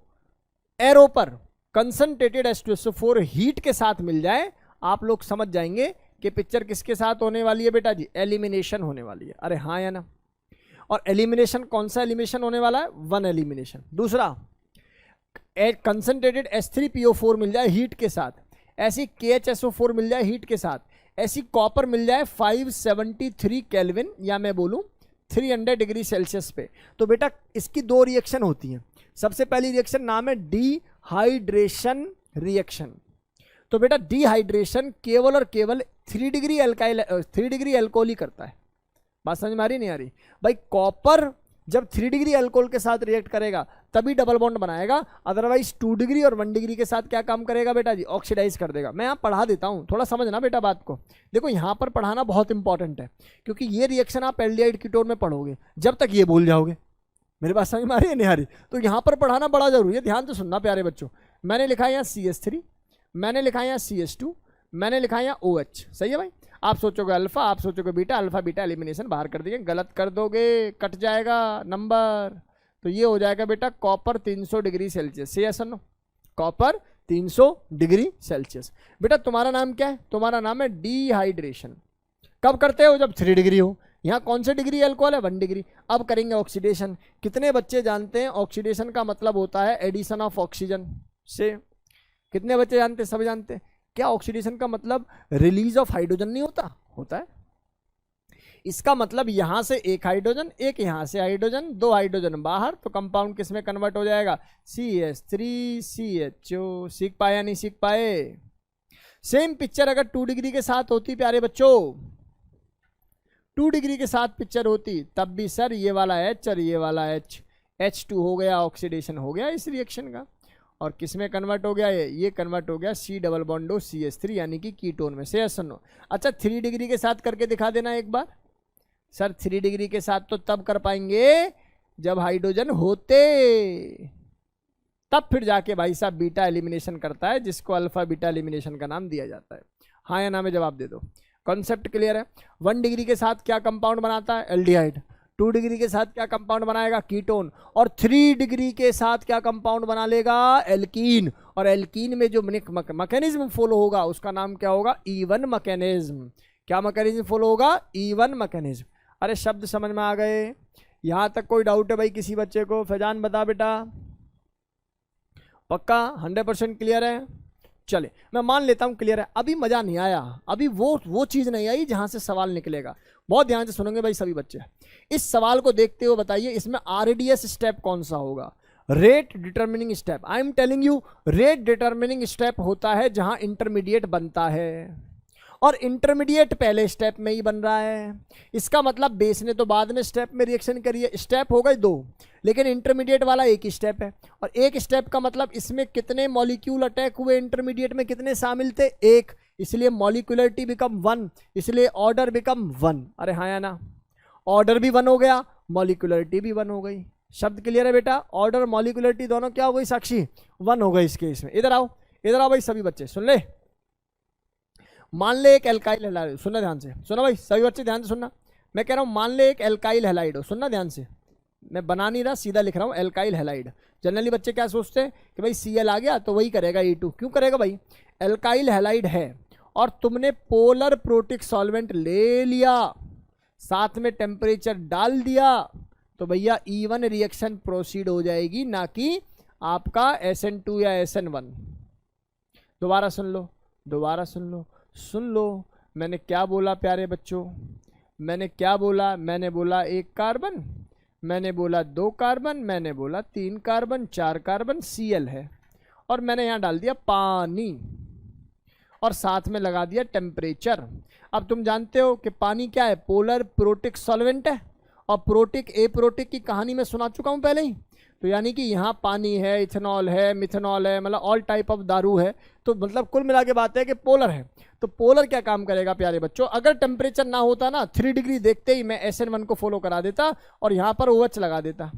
एरो पर कंसंट्रेटेड H2SO4 हीट के साथ मिल जाए, आप लोग समझ जाएंगे कि पिक्चर किसके साथ होने वाली है बेटा जी? एलिमिनेशन होने वाली है। अरे हाँ या ना? और एलिमिनेशन कौन सा एलिमिनेशन होने वाला है? 1 एलिमिनेशन। दूसरा, कंसंट्रेटेड H3PO4 मिल जाए हीट के साथ, ऐसी KHSO4 मिल जाए हीट के साथ, ऐसी कॉपर मिल जाए 573 केल्विन या मैं बोलूं 300 डिग्री सेल्सियस पे, तो बेटा इसकी 2 रिएक्शन होती हैं। सबसे पहली रिएक्शन नाम है डिहाइड्रेशन रिएक्शन। तो बेटा डिहाइड्रेशन केवल और केवल 3 डिग्री अल्कोहल ही करता है। बात समझ में आ रही नहीं आ रही? भाई कॉपर जब 3 डिग्री अल्कोहल के साथ रिएक्ट करेगा तभी डबल बॉन्ड बनाएगा, अदरवाइज 2 डिग्री और 1 डिग्री के साथ क्या काम करेगा बेटा जी? ऑक्सीडाइज कर देगा। मैं यहाँ पढ़ा देता हूँ, थोड़ा समझना बेटा बात को। देखो यहाँ पर पढ़ाना बहुत इंपॉर्टेंट है, क्योंकि ये रिएक्शन आप एल्डिहाइड कीटोन में पढ़ोगे जब तक ये भूल जाओगे। मेरी बात समझ में आ रही है नहीं आ रही? तो यहाँ पर पढ़ाना बड़ा जरूरी है। ध्यान से सुनना प्यारे बच्चों। मैंने लिखा है यहाँ CH3, मैंने लिखा है यहाँ CH2, मैंने लिखा है यहाँ OH। सही है भाई? आप सोचोगे अल्फा, आप सोचोगे बीटा, अल्फा बीटा एलिमिनेशन बाहर कर देंगे, गलत कर दोगे, कट जाएगा नंबर। तो ये हो जाएगा बेटा कॉपर 300 डिग्री सेल्सियस। से ऐसा नो, कॉपर 300 डिग्री सेल्सियस। बेटा तुम्हारा नाम क्या है? तुम्हारा नाम है डिहाइड्रेशन। कब करते हो? जब 3 डिग्री हो। यहाँ कौन से डिग्री अल्कोहल है? 1 डिग्री। अब करेंगे ऑक्सीडेशन। कितने बच्चे जानते हैं ऑक्सीडेशन का मतलब होता है एडिशन ऑफ ऑक्सीजन से? कितने बच्चे जानते हैं? सब जानते हैं। क्या ऑक्सीडेशन का मतलब रिलीज ऑफ हाइड्रोजन नहीं होता? होता है। इसका मतलब यहां से एक हाइड्रोजन, एक यहां से हाइड्रोजन, 2 हाइड्रोजन बाहर, तो कंपाउंड किस में कन्वर्ट हो जाएगा? CH3CHO। सीख पाए या नहीं सीख पाए? सेम पिक्चर अगर 2 डिग्री के साथ होती प्यारे बच्चों, 2 डिग्री के साथ पिक्चर होती, तब भी सर ये वाला H और ये वाला H2 हो गया, ऑक्सीडेशन हो गया इस रिएक्शन का। और किस में कन्वर्ट हो गया? ये कन्वर्ट हो गया C डबल बॉन्ड CH3 यानी कि कीटोन में। से सुनो। अच्छा 3 डिग्री के साथ करके दिखा देना एक बार। सर 3 डिग्री के साथ तो तब कर पाएंगे जब हाइड्रोजन होते, तब फिर जाके भाई साहब बीटा एलिमिनेशन करता है, जिसको अल्फा बीटा एलिमिनेशन का नाम दिया जाता है। हाँ या ना में जवाब दे दो। कॉन्सेप्ट क्लियर है? 1 डिग्री के साथ क्या कंपाउंड बनाता है? एल्डिहाइड। 2 डिग्री के साथ क्या कंपाउंड बनाएगा? कीटोन। और 3 डिग्री के साथ क्या कंपाउंड बना लेगा? एल्कीन। और एल्कीन में जो मैकेनिज्म फॉलो होगा उसका नाम क्या होगा? E1 mechanism. क्या मैकेनिज्म फॉलो होगा? E1 mechanism. अरे शब्द समझ में आ गए? यहां तक कोई डाउट है भाई किसी बच्चे को? फैजान बता बेटा, पक्का 100% क्लियर है? चले मैं मान लेता हूं क्लियर है। अभी मजा नहीं आया, अभी वो चीज नहीं आई जहां से सवाल निकलेगा। बहुत ध्यान से सुनेंगे भाई सभी बच्चे। इस सवाल को देखते हुए बताइए इसमें RDS स्टेप कौन सा होगा? Rate determining step. I am telling you, rate determining step होता है जहां इंटरमीडिएट बनता है, और इंटरमीडिएट पहले स्टेप में ही बन रहा है। इसका मतलब बेस ने तो बाद में स्टेप में रिएक्शन करी है। स्टेप हो गए 2, लेकिन इंटरमीडिएट वाला एक ही स्टेप है। और एक स्टेप का मतलब इसमें कितने मॉलिक्यूल अटैक हुए? इंटरमीडिएट में कितने शामिल थे? 1। इसलिए मॉलिक्यूलरिटी बिकम 1, इसलिए ऑर्डर बिकम 1। अरे हाँ या ना? ऑर्डर भी 1 हो गया, मॉलिक्यूलरिटी भी 1 हो गई। शब्द क्लियर है बेटा? ऑर्डर और मॉलिक्यूलरिटी दोनों क्या हो गई साक्षी? 1 हो गई इस केस में। इधर आओ, इधर आओ भाई सभी बच्चे सुन ले। मान ले एक एल्काइल हैलाइड, सुनना ध्यान से, सुनो भाई सभी बच्चे ध्यान से सुनना। मैं कह रहा हूं मान ले एक एल्काइल हैलाइड हो, सुनना ध्यान से। मैं बना नहीं रहा, सीधा लिख रहा हूँ एल्काइल हैलाइड। जनरली बच्चे क्या सोचते हैं कि भाई Cl आ गया तो वही करेगा E2, क्यों करेगा भाई? एल्काइल हैलाइड है और तुमने पोलर प्रोटिक सॉल्वेंट ले लिया, साथ में टेम्परेचर डाल दिया, तो भैया E1 रिएक्शन प्रोसीड हो जाएगी, ना कि आपका SN2 या SN1। दोबारा सुन लो, दोबारा सुन लो, सुन लो, मैंने क्या बोला प्यारे बच्चों? मैंने क्या बोला? मैंने बोला 1 कार्बन, मैंने बोला 2 कार्बन, मैंने बोला 3 कार्बन, 4 कार्बन, Cl है, और मैंने यहाँ डाल दिया पानी और साथ में लगा दिया टेम्परेचर। अब तुम जानते हो कि पानी क्या है? पोलर प्रोटिक सॉल्वेंट है, और प्रोटिक एप्रोटिक की कहानी मैं सुना चुका हूँ पहले ही। तो यानी कि यहाँ पानी है, इथेनॉल है, मिथेनॉल है, मतलब ऑल टाइप ऑफ दारू है, तो मतलब कुल मिला के बात है कि पोलर है। तो पोलर क्या काम करेगा प्यारे बच्चों? अगर टेम्परेचर ना होता ना, 3 डिग्री देखते ही मैं SN1 को फॉलो करा देता और यहाँ पर OH लगा देता,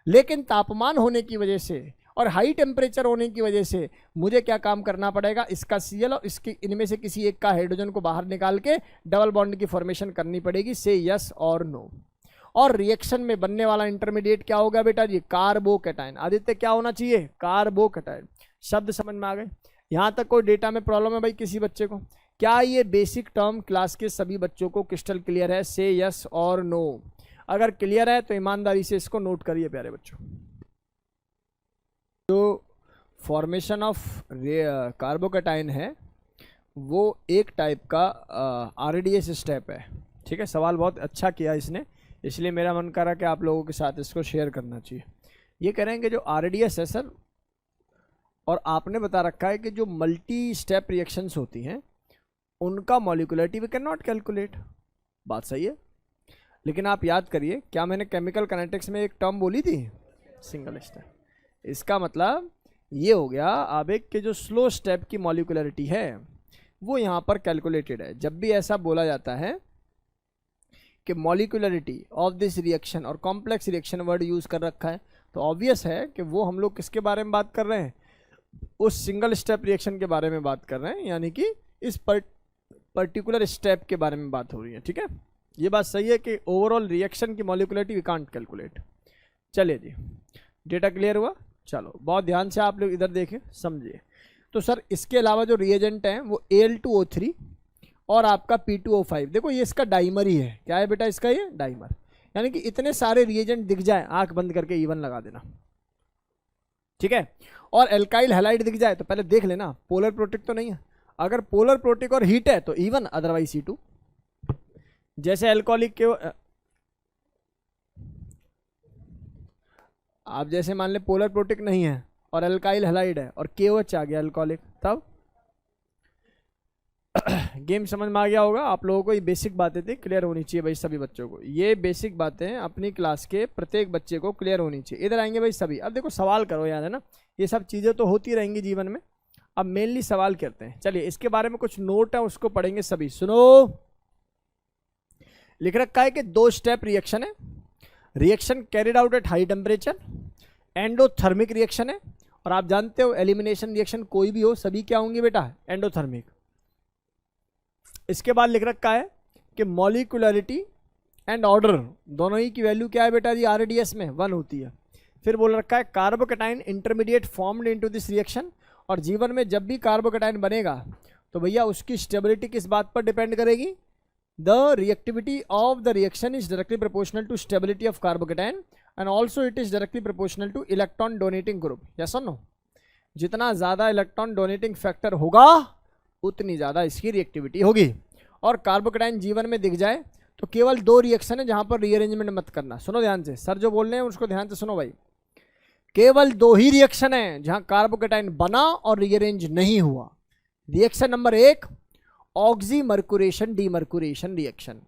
लेकिन तापमान होने की वजह से और हाई टेम्परेचर होने की वजह से मुझे क्या काम करना पड़ेगा? इसका Cl और इसके इनमें से किसी एक का हाइड्रोजन को बाहर निकाल के डबल बॉन्ड की फॉर्मेशन करनी पड़ेगी। से यस और नो। और रिएक्शन में बनने वाला इंटरमीडिएट क्या होगा बेटा जी? कार्बोकैटायन। आदित्य क्या होना चाहिए? कार्बोकैटायन। शब्द समझ में आ गए? यहाँ तक कोई डेटा में प्रॉब्लम है भाई किसी बच्चे को? क्या ये बेसिक टर्म क्लास के सभी बच्चों को क्रिस्टल क्लियर है? से यस और नो। अगर क्लियर है तो ईमानदारी से इसको नोट करिए प्यारे बच्चों। जो फॉर्मेशन ऑफ कार्बोकैटायन है वो एक टाइप का RDS स्टेप है। ठीक है, सवाल बहुत अच्छा किया इसने, इसलिए मेरा मन करा कि आप लोगों के साथ इसको शेयर करना चाहिए। ये करेंगे जो RDS है सर, और आपने बता रखा है कि जो मल्टी स्टेप रिएक्शंस होती हैं उनका molecularity we can not calculate. बात सही है, लेकिन आप याद करिए क्या मैंने केमिकल काइनेटिक्स में एक टर्म बोली थी? Single step. इसका मतलब ये हो गया आवेग के जो स्लो स्टेप की मॉलिक्यूलरिटी है वो यहाँ पर कैलकुलेटेड है। जब भी ऐसा बोला जाता है कि मॉलिक्यूलरिटी ऑफ दिस रिएक्शन और कॉम्प्लेक्स रिएक्शन वर्ड यूज कर रखा है, तो ऑब्वियस है कि वो हम लोग किसके बारे में बात कर रहे हैं? उस सिंगल स्टेप रिएक्शन के बारे में बात कर रहे हैं, यानी कि इस पर्टिकुलर स्टेप के बारे में बात हो रही है। ठीक है, ये बात सही है कि ओवरऑल रिएक्शन की मॉलिक्यूलरिटी वी कांट कैलकुलेट। चलिए जी, डेटा क्लियर हुआ? चलो बहुत ध्यान से आप लोग इधर देखें, समझिए। तो सर इसके अलावा जो रिएजेंट हैं वो Al2O3 और आपका P2O5, देखो ये इसका डाइमर ही है। क्या है बेटा इसका? ये डाइमर। यानी कि इतने सारे रिएजेंट दिख जाए, आंख बंद करके E1 लगा देना। ठीक है, और एल्काइल हैलाइड दिख जाए तो पहले देख लेना पोलर प्रोटिक तो नहीं है। अगर पोलर प्रोटिक और हीट है तो E1, अदरवाइज C2। जैसे एल्कोहलिक के आप जैसे मान ले पोलर प्रोटिक नहीं है और एल्काइल हैलाइड है और KOH आ गया एल्कोहलिक, तब गेम समझ में आ गया होगा आप लोगों को। ये बेसिक बातें थी, क्लियर होनी चाहिए भाई सभी बच्चों को। ये बेसिक बातें अपनी क्लास के प्रत्येक बच्चे को क्लियर होनी चाहिए। इधर आएंगे भाई सभी। अब देखो सवाल करो, याद है ना, ये सब चीज़ें तो होती रहेंगी जीवन में। अब मेनली सवाल करते हैं। चलिए इसके बारे में कुछ नोट है उसको पढ़ेंगे सभी। सुनो, लिख रखा है कि 2 स्टेप रिएक्शन है। Reaction carried out at high temperature, endothermic reaction है। और आप जानते हो एलिमिनेशन रिएक्शन कोई भी हो सभी क्या होंगे बेटा? एंडोथर्मिक। इसके बाद लिख रखा है कि मॉलिक्यूलरिटी एंड ऑर्डर दोनों ही की वैल्यू क्या है बेटा जी? RDS में 1 होती है। फिर बोल रखा है carbocation intermediate formed into this reaction. और जीवन में जब भी कार्बोकैटायन बनेगा तो भैया उसकी स्टेबिलिटी किस बात पर डिपेंड करेगी? The reactivity of the reaction is directly proportional to stability of carbocation and also it is directly proportional to electron donating group. Yes और नो? जितना ज़्यादा इलेक्ट्रॉन डोनेटिंग फैक्टर होगा उतनी ज़्यादा इसकी रिएक्टिविटी होगी। और कार्बोकैटायन जीवन में दिख जाए तो केवल 2 रिएक्शन है जहाँ पर रीअरेंजमेंट मत करना। सुनो ध्यान से, सर जो बोल रहे हैं उसको ध्यान से सुनो भाई। केवल 2 ही रिएक्शन है जहाँ कार्बोकैटायन बना और रीअरेंज नहीं हुआ। Reaction number 1 oxymercuration demercuration reaction.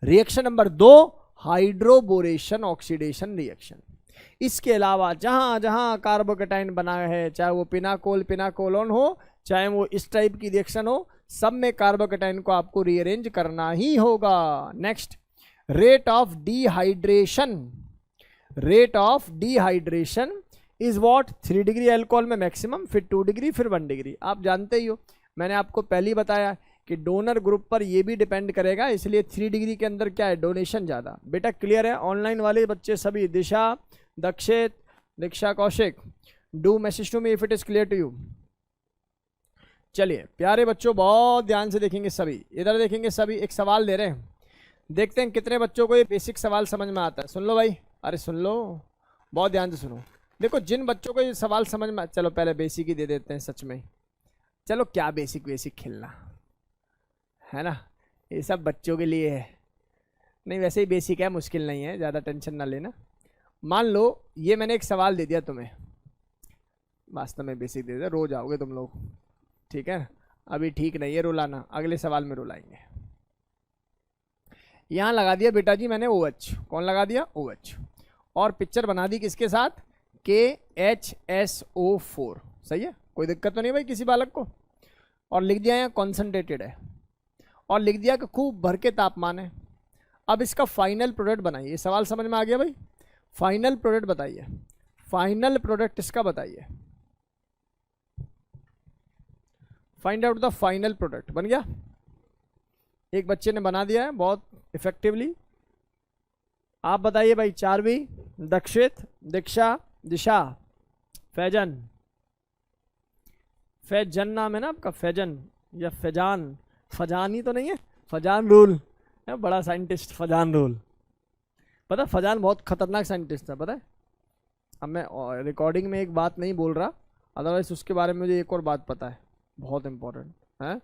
Reaction number 2 hydroboration oxidation reaction. इसके अलावा जहाँ जहाँ कार्बोकैटायन बना है, चाहे वो पिनाकोलोन हो, चाहे वो इस टाइप की रिएक्शन हो, सब में कार्बोकैटायन को आपको रीअरेंज करना ही होगा। Next, rate of dehydration. Rate of dehydration is what? 3 degree alcohol में मैक्सिमम, फिर 2 डिग्री, फिर 1 डिग्री। आप जानते ही हो, मैंने आपको पहले ही बताया कि डोनर ग्रुप पर ये भी डिपेंड करेगा, इसलिए 3 डिग्री के अंदर क्या है, डोनेशन ज़्यादा। बेटा क्लियर है? ऑनलाइन वाले बच्चे सभी, Disha, Dakshit, Diksha, Kaushik, do message to me if it is clear to you. चलिए प्यारे बच्चों, बहुत ध्यान से देखेंगे सभी, इधर देखेंगे सभी। एक सवाल दे रहे हैं, देखते हैं कितने बच्चों को ये बेसिक सवाल समझ में आता है। सुन लो भाई, अरे सुन लो, बहुत ध्यान से सुनो। देखो जिन बच्चों को ये सवाल समझ में, चलो पहले बेसिक ही दे देते हैं सच में। चलो क्या बेसिक खेलना है ना, ये सब बच्चों के लिए है। नहीं वैसे ही बेसिक है, मुश्किल नहीं है, ज़्यादा टेंशन ना लेना। मान लो ये मैंने एक सवाल दे दिया तुम्हें, वास्तव में बेसिक दे दिया, रोज आओगे तुम लोग, ठीक है। अभी ठीक नहीं है रुलाना, अगले सवाल में रुलाएंगे। यहाँ लगा दिया बेटा जी मैंने OH, कौन लगा दिया, OH, और पिक्चर बना दी किसके साथ, KHSO4, सही है, कोई दिक्कत तो नहीं भाई किसी बालक को। और लिख दिया यहाँ कॉन्सेंट्रेटेड है, और लिख दिया कि खूब भर के तापमान है। अब इसका फाइनल प्रोडक्ट बनाइए। सवाल समझ में आ गया भाई? फाइनल प्रोडक्ट बताइए, फाइनल प्रोडक्ट इसका बताइए, find out the final product. बन गया? एक बच्चे ने बना दिया है बहुत इफेक्टिवली। आप बताइए भाई, चारवी, दक्षित, दीक्षा, दिशा, फैजन, फैजन नाम है ना आपका, फैजन या फैजान, फजानी तो नहीं है, फजान रूल है, बड़ा साइंटिस्ट फजान रूल। पता है फजान बहुत खतरनाक साइंटिस्ट था, पता है। अब मैं रिकॉर्डिंग में एक बात नहीं बोल रहा, अदरवाइज उसके बारे में मुझे एक और बात पता है, बहुत इंपॉर्टेंट है।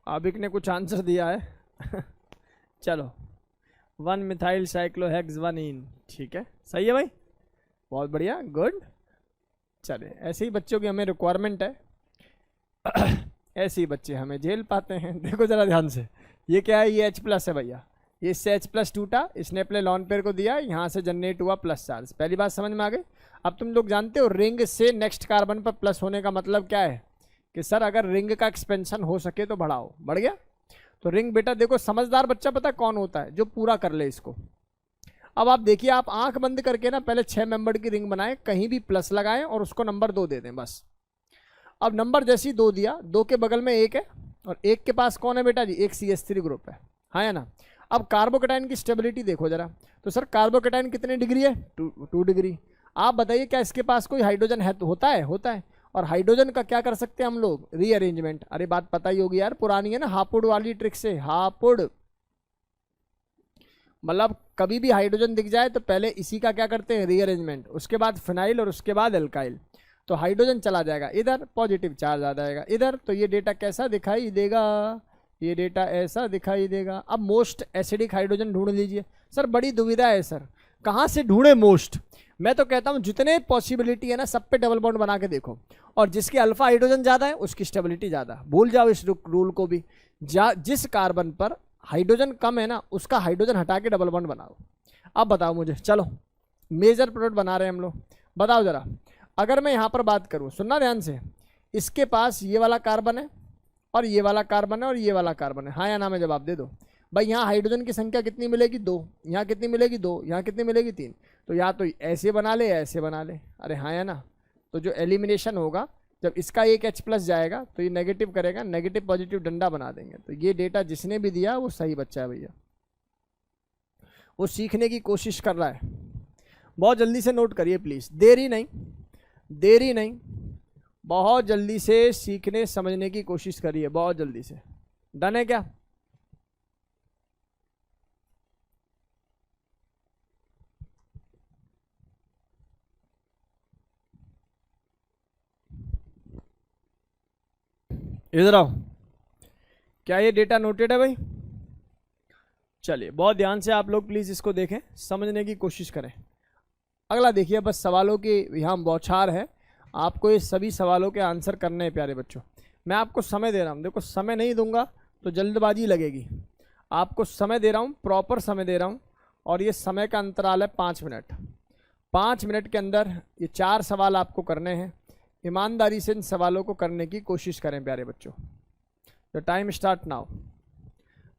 आबिक ने कुछ आंसर दिया है चलो, 1 मिथाइल साइक्लोहेक्स 1 इन, ठीक है, सही है भाई, बहुत बढ़िया, गुड। चले ऐसे ही बच्चों की हमें रिक्वायरमेंट है ऐसे ही बच्चे हमें झेल पाते हैं। देखो जरा ध्यान से, ये क्या है, ये H+ है भैया, ये इससे H+ टूटा, इसने अपने लॉन पेयर को दिया, यहाँ से जनरेट हुआ प्लस चार्ज। पहली बात समझ में आ गई। अब तुम लोग जानते हो रिंग से नेक्स्ट कार्बन पर प्लस होने का मतलब क्या है, कि सर अगर रिंग का एक्सपेंशन हो सके तो बढ़ाओ, बढ़ गया। तो रिंग बेटा देखो, समझदार बच्चा पता कौन होता है, जो पूरा कर ले इसको। अब आप देखिए, आप आंख बंद करके ना पहले 6 मेंबर की रिंग बनाएं, कहीं भी प्लस लगाएं और उसको नंबर 2 दे दें बस। अब नंबर जैसे ही 2 दिया, 2 के बगल में 1 है, और 1 के पास कौन है बेटा जी, एक CH3 ग्रुप है, हाँ या ना। अब कार्बोकेटाइन की स्टेबिलिटी देखो जरा, तो सर कार्बोकेटाइन कितने डिग्री है, 2 डिग्री। आप बताइए क्या इसके पास कोई हाइड्रोजन है, तो होता है, होता है। और हाइड्रोजन का क्या कर सकते हैं हम लोग, रीअरेंजमेंट। अरे बात पता ही होगी यार, पुरानी है ना, हापुड़ वाली ट्रिक से, हापुड़ मतलब कभी भी हाइड्रोजन दिख जाए तो पहले इसी का क्या करते हैं, रीअरेंजमेंट, उसके बाद फिनाइल और उसके बाद एल्काइल। तो हाइड्रोजन चला जाएगा इधर, पॉजिटिव चार्ज आ जाएगा इधर, तो ये डेटा कैसा दिखाई देगा, ये डेटा ऐसा दिखाई देगा। अब मोस्ट एसिडिक हाइड्रोजन ढूंढ लीजिए। सर बड़ी दुविधा है सर, कहाँ से ढूंढे मोस्ट। मैं तो कहता हूँ जितने पॉसिबिलिटी है ना सब पे डबल बॉन्ड बना के देखो, और जिसके अल्फा हाइड्रोजन ज़्यादा है उसकी स्टेबिलिटी ज़्यादा। भूल जाओ इस रूल को भी, जिस कार्बन पर हाइड्रोजन कम है ना उसका हाइड्रोजन हटा के डबल बॉन्ड बनाओ। अब बताओ मुझे, चलो मेजर प्रोडक्ट बना रहे हैं हम लोग, बताओ जरा। अगर मैं यहाँ पर बात करूँ, सुनना ध्यान से, इसके पास ये वाला कार्बन है और ये वाला कार्बन है और ये वाला कार्बन है, हाँ या ना में जवाब दे दो भाई। यहाँ हाइड्रोजन की संख्या कितनी मिलेगी, 2, यहाँ कितनी मिलेगी, 2, यहाँ कितनी मिलेगी, 3। तो या तो ऐसे बना ले या ऐसे बना ले, अरे हाँ या ना। तो जो एलिमिनेशन होगा, जब इसका एक H+ जाएगा तो ये नेगेटिव करेगा, नेगेटिव पॉजिटिव डंडा बना देंगे। तो ये डेटा जिसने भी दिया वो सही बच्चा है भैया, वो सीखने की कोशिश कर रहा है। बहुत जल्दी से नोट करिए प्लीज़, देरी नहीं, देरी नहीं, बहुत जल्दी से सीखने समझने की कोशिश करिए, बहुत जल्दी से। डन है क्या? इधर आओ, क्या ये डेटा नोटेड है भाई? चलिए बहुत ध्यान से आप लोग प्लीज़ इसको देखें, समझने की कोशिश करें। अगला देखिए, बस सवालों की यहाँ बौछार है, आपको ये सभी सवालों के आंसर करने हैं प्यारे बच्चों। मैं आपको समय दे रहा हूँ, देखो समय नहीं दूंगा तो जल्दबाजी लगेगी, आपको समय दे रहा हूँ, प्रॉपर समय दे रहा हूँ। और ये समय का अंतराल है 5 मिनट। 5 मिनट के अंदर ये 4 सवाल आपको करने हैं। ईमानदारी से इन सवालों को करने की कोशिश करें प्यारे बच्चों। द टाइम स्टार्ट नाउ,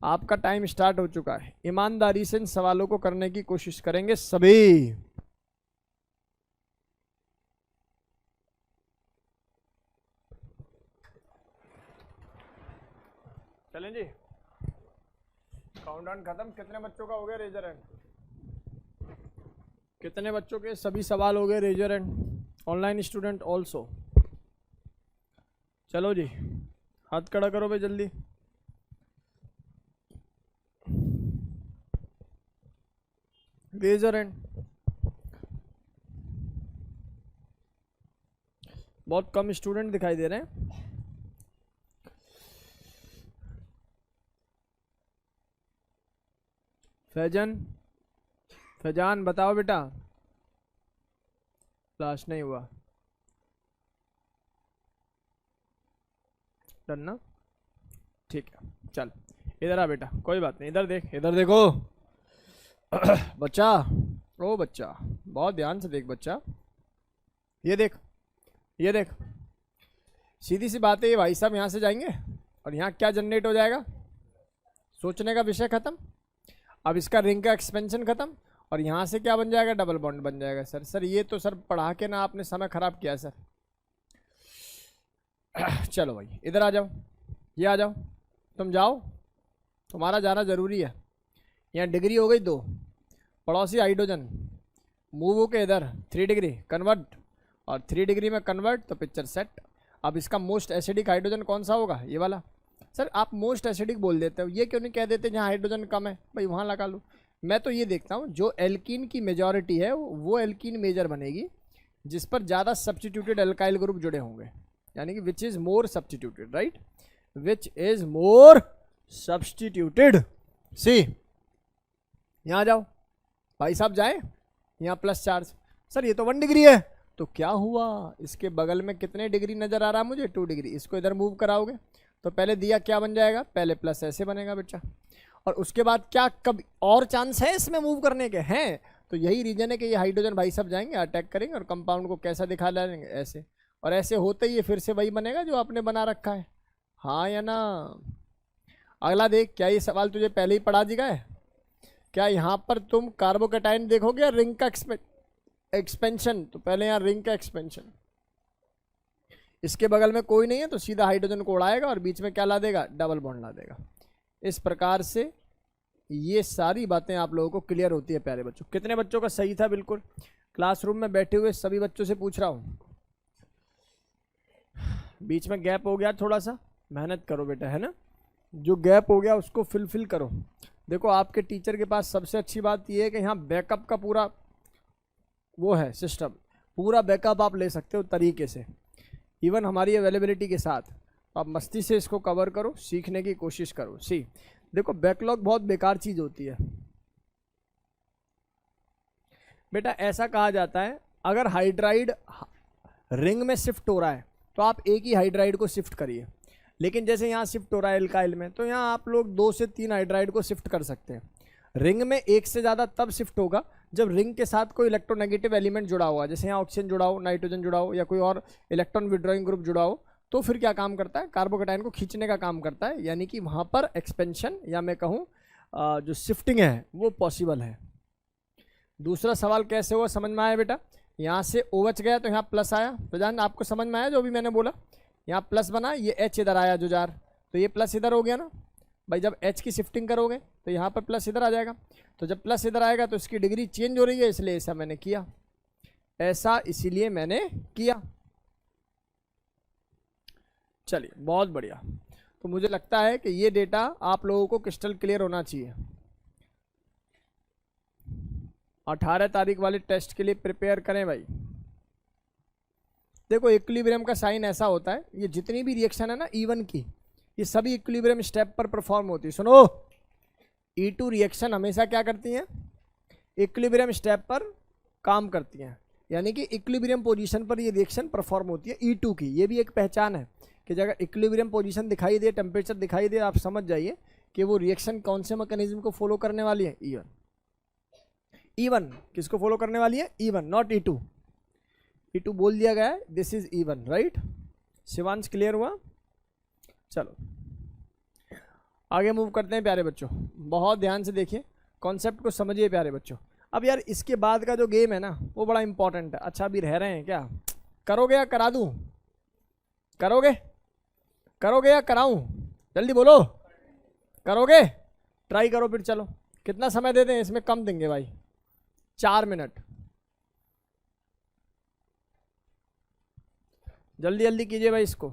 आपका टाइम स्टार्ट हो चुका है। ईमानदारी से इन सवालों को करने की कोशिश करेंगे सभी। चलें जी, काउंटडाउन खत्म। कितने बच्चों का हो गया रेजर हैंड? कितने बच्चों के सभी सवाल हो गए raise your hand? Online student also. चलो जी, हाथ खड़ा करो भाई जल्दी। Raise your hand. बहुत कम स्टूडेंट दिखाई दे रहे हैं। फैजान बताओ बेटा। फ्लैश नहीं हुआ, डन ना? ठीक है, चल इधर आ बेटा, कोई बात नहीं, इधर देख, इधर देखो बच्चा, ओ बच्चा, बहुत ध्यान से देख बच्चा, ये देख, ये देख। सीधी सी बात है, ये भाई साहब यहाँ से जाएंगे और यहाँ क्या जनरेट हो जाएगा? सोचने का विषय खत्म। अब इसका रिंग का एक्सपेंशन खत्म और यहाँ से क्या बन जाएगा? डबल बॉन्ड बन जाएगा। सर ये तो सर पढ़ा के ना आपने समय खराब किया सर। चलो भाई इधर आ जाओ, ये आ जाओ, तुम जाओ, तुम्हारा जाना जरूरी है। यहाँ डिग्री हो गई 2, पड़ोसी हाइड्रोजन मूव होके इधर 3 डिग्री कन्वर्ट, और 3 डिग्री में कन्वर्ट तो पिक्चर सेट। अब इसका मोस्ट एसिडिक हाइड्रोजन कौन सा होगा? ये वाला। सर आप मोस्ट एसिडिक बोल देते हो, ये क्यों नहीं कह देते जहाँ हाइड्रोजन कम है भाई वहाँ लगा लो। मैं तो ये देखता हूँ जो एल्कीन की मेजॉरिटी है वो एल्कीन मेजर बनेगी जिस पर ज़्यादा सब्स्टिट्यूटेड एल्काइल ग्रुप जुड़े होंगे, यानी कि which is more substituted, right, which is more substituted. See यहाँ जाओ भाई साहब, जाए यहाँ प्लस चार्ज। सर ये तो 1 डिग्री है, तो क्या हुआ? इसके बगल में कितने डिग्री नजर आ रहा है मुझे? 2 डिग्री। इसको इधर मूव कराओगे तो पहले दिया क्या बन जाएगा? पहले प्लस ऐसे बनेगा बच्चा, और उसके बाद क्या कब और चांस है इसमें मूव करने के? हैं। तो यही रीजन है कि ये हाइड्रोजन भाई सब जाएंगे, अटैक करेंगे और कंपाउंड को कैसा दिखा लेंगे? ऐसे। और ऐसे होते ही ये फिर से वही बनेगा जो आपने बना रखा है। हाँ या ना? अगला देख, क्या ये सवाल तुझे पहले ही पढ़ा दिया है? क्या यहाँ पर तुम कार्बोकेटाइन देखोगे या रिंग का एक्सपेंशन? तो पहले यहाँ रिंग का एक्सपेंशन। इसके बगल में कोई नहीं है तो सीधा हाइड्रोजन को उड़ाएगा और बीच में क्या ला देगा? डबल बॉन्ड ला देगा। इस प्रकार से ये सारी बातें आप लोगों को क्लियर होती है प्यारे बच्चों। कितने बच्चों का सही था? बिल्कुल। क्लासरूम में बैठे हुए सभी बच्चों से पूछ रहा हूँ, बीच में गैप हो गया थोड़ा सा, मेहनत करो बेटा, है ना? जो गैप हो गया उसको फिल करो। देखो आपके टीचर के पास सबसे अच्छी बात यह है कि यहाँ बैकअप का पूरा वो है सिस्टम, पूरा बैकअप आप ले सकते हो तरीके से, इवन हमारी अवेलेबिलिटी के साथ। आप मस्ती से इसको कवर करो, सीखने की कोशिश करो। सी देखो, बैकलॉग बहुत बेकार चीज़ होती है बेटा। ऐसा कहा जाता है अगर हाइड्राइड रिंग में शिफ्ट हो रहा है तो आप एक ही हाइड्राइड को शिफ्ट करिए, लेकिन जैसे यहाँ शिफ्ट हो रहा है एल्काइल में, तो यहाँ आप लोग 2 से 3 हाइड्राइड को शिफ्ट कर सकते हैं। रिंग में एक से ज़्यादा तब शिफ्ट होगा जब रिंग के साथ कोई इलेक्ट्रोनेगेटिव एलिमेंट जुड़ा हुआ, जैसे यहाँ ऑक्सीजन जुड़ा हो, नाइट्रोजन जुड़ा हो, या कोई और इलेक्ट्रॉन विड्रॉइंग ग्रुप जुड़ा हो, तो फिर क्या काम करता है? कार्बोकेटाइन को खींचने का काम करता है, यानी कि वहाँ पर एक्सपेंशन या मैं कहूँ जो शिफ्टिंग है वो पॉसिबल है। दूसरा सवाल कैसे हुआ समझ में आया बेटा? यहाँ से OH गया तो यहाँ प्लस आया। तो जान आपको समझ में आया जो भी मैंने बोला? यहाँ प्लस बना, ये H इधर आया जो जार, तो ये प्लस इधर हो गया ना भाई। जब H की शिफ्टिंग करोगे तो यहाँ पर प्लस इधर आ जाएगा, तो जब प्लस इधर आएगा तो इसकी डिग्री चेंज हो रही है, इसलिए ऐसा मैंने किया, ऐसा इसीलिए मैंने किया। चलिए बहुत बढ़िया। तो मुझे लगता है कि ये डेटा आप लोगों को क्रिस्टल क्लियर होना चाहिए। 18 तारीख वाले टेस्ट के लिए प्रिपेयर करें भाई। देखो इक्विलिब्रियम का साइन ऐसा होता है, ये जितनी भी रिएक्शन है ना E1 की, ये सभी इक्विलिब्रियम स्टेप पर परफॉर्म होती है। सुनो, E2 रिएक्शन हमेशा क्या करती हैं? इक्विलिब्रियम स्टेप पर काम करती हैं, यानी कि इक्विलिब्रियम पोजीशन पर ये रिएक्शन परफॉर्म होती है E2 की। ये भी एक पहचान है कि जगह इक्विलिब्रियम पोजीशन दिखाई दे, टेम्परेचर दिखाई दे, आप समझ जाइए कि वो रिएक्शन कौन से मैकेनिज्म को फॉलो करने वाली है? E1 किसको फॉलो करने वाली है? E1, not E2। E2 बोल दिया गया है, this is E1, right? Shivansh clear हुआ? चलो आगे मूव करते हैं प्यारे बच्चों। बहुत ध्यान से देखिए, कॉन्सेप्ट को समझिए प्यारे बच्चों। अब यार इसके बाद का जो गेम है ना वो बड़ा इंपॉर्टेंट है। अच्छा अभी रह रहे हैं क्या? करोगे या करा दूं? करोगे या कराऊं? जल्दी बोलो। करोगे? ट्राई करो फिर। चलो कितना समय दे दें? इसमें कम देंगे भाई, 4 मिनट। जल्दी जल्दी कीजिए भाई इसको।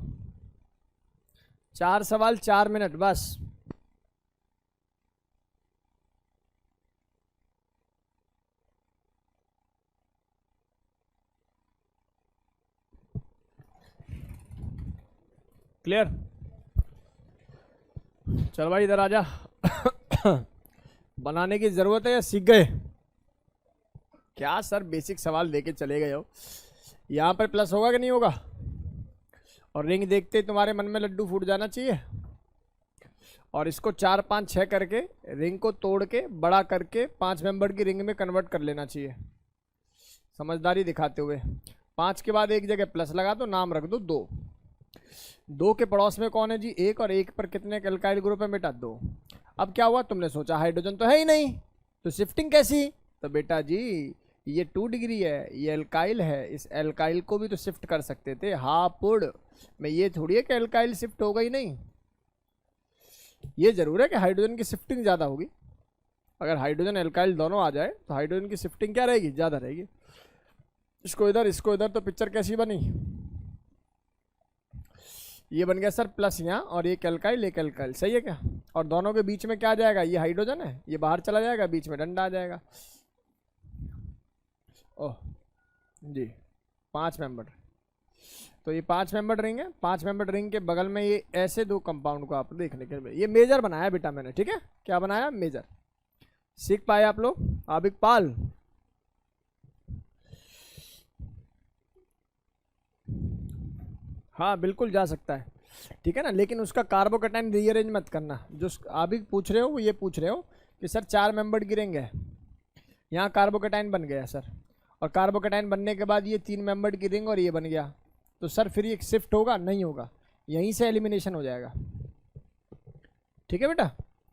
4 सवाल 4 मिनट बस। क्लियर? चल भाई इधर आजा। बनाने की जरूरत है या सीख गए? क्या सर बेसिक सवाल देके चले गए हो? यहाँ पर प्लस होगा कि नहीं होगा? और रिंग देखते ही तुम्हारे मन में लड्डू फूट जाना चाहिए। और इसको 4 5 6 करके रिंग को तोड़ के बड़ा करके 5 मेंबर की रिंग में कन्वर्ट कर लेना चाहिए, समझदारी दिखाते हुए। 5 के बाद एक जगह प्लस लगा दो, नाम रख दो 2। 2 के पड़ोस में कौन है जी? 1। और 1 पर कितने एल्काइल ग्रुप है बेटा? 2। अब क्या हुआ? तुमने सोचा हाइड्रोजन तो है ही नहीं, तो शिफ्टिंग कैसी? तो बेटा जी ये 2 डिग्री है, ये एल्काइल है, इस एल्काइल को भी तो शिफ्ट कर सकते थे। हापुड़ में ये थोड़ी है कि एल्काइल शिफ्ट होगा ही नहीं। ये जरूर है कि हाइड्रोजन की शिफ्टिंग ज़्यादा होगी। अगर हाइड्रोजन एल्काइल दोनों आ जाए तो हाइड्रोजन की शिफ्टिंग क्या रहेगी? ज़्यादा रहेगी। इसको इधर, तो पिक्चर कैसी बनी? ये बन गया सर प्लस यहाँ, और एक एल्काइल एक एल्काइल, सही है क्या? और दोनों के बीच में क्या आ जाएगा? ये हाइड्रोजन है, ये बाहर चला जाएगा, बीच में डंडा आ जाएगा। ओह जी, 5 मेंबर। तो ये 5 मेंबर रिंग है। 5 मेंबर रिंग के बगल में ये ऐसे 2 कंपाउंड को आप देखने के लिए, ये मेजर बनाया बेटा मैंने, ठीक है? क्या बनाया? मेजर। सीख पाए आप लोग? आबिक पाल, हाँ बिल्कुल जा सकता है, ठीक है ना? लेकिन उसका कार्बोकैटायन रीअरेंज मत करना। जो आप पूछ रहे हो वो ये पूछ रहे हो कि सर 4 मेंबर की रिंग है, यहाँ कार्बोकैटायन बन गया सर, और कार्बोकैटायन बनने के बाद ये 3 मेंबर की रिंग और ये बन गया, तो सर फिर ये शिफ्ट होगा? नहीं होगा, यहीं से एलिमिनेशन हो जाएगा। ठीक है बेटा,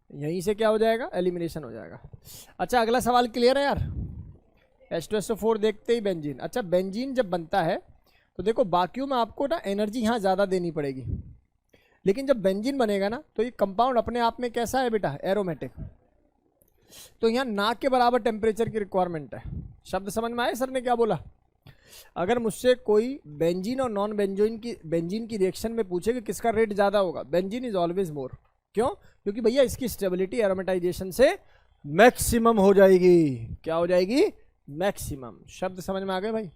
यहीं से क्या हो जाएगा? एलिमिनेशन हो जाएगा। अच्छा अगला सवाल क्लियर है यार? H2SO4 देखते ही बेंजीन। अच्छा बेंजीन जब बनता है तो देखो बाकियों में आपको ना एनर्जी यहाँ ज़्यादा देनी पड़ेगी, लेकिन जब बेंजीन बनेगा ना तो ये कंपाउंड अपने आप में कैसा है बेटा? एरोमेटिक। तो यहाँ ना के बराबर टेम्परेचर की रिक्वायरमेंट है। शब्द समझ में आए सर ने क्या बोला? अगर मुझसे कोई बेंजीन और नॉन बेंजीन की रिएक्शन में पूछे कि किसका रेट ज़्यादा होगा, बेंजीन इज ऑलवेज मोर। क्यों? क्योंकि भैया इसकी स्टेबिलिटी एरोमेटाइजेशन से मैक्सिमम हो जाएगी। क्या हो जाएगी? मैक्सिमम। शब्द समझ में आ गए भाई?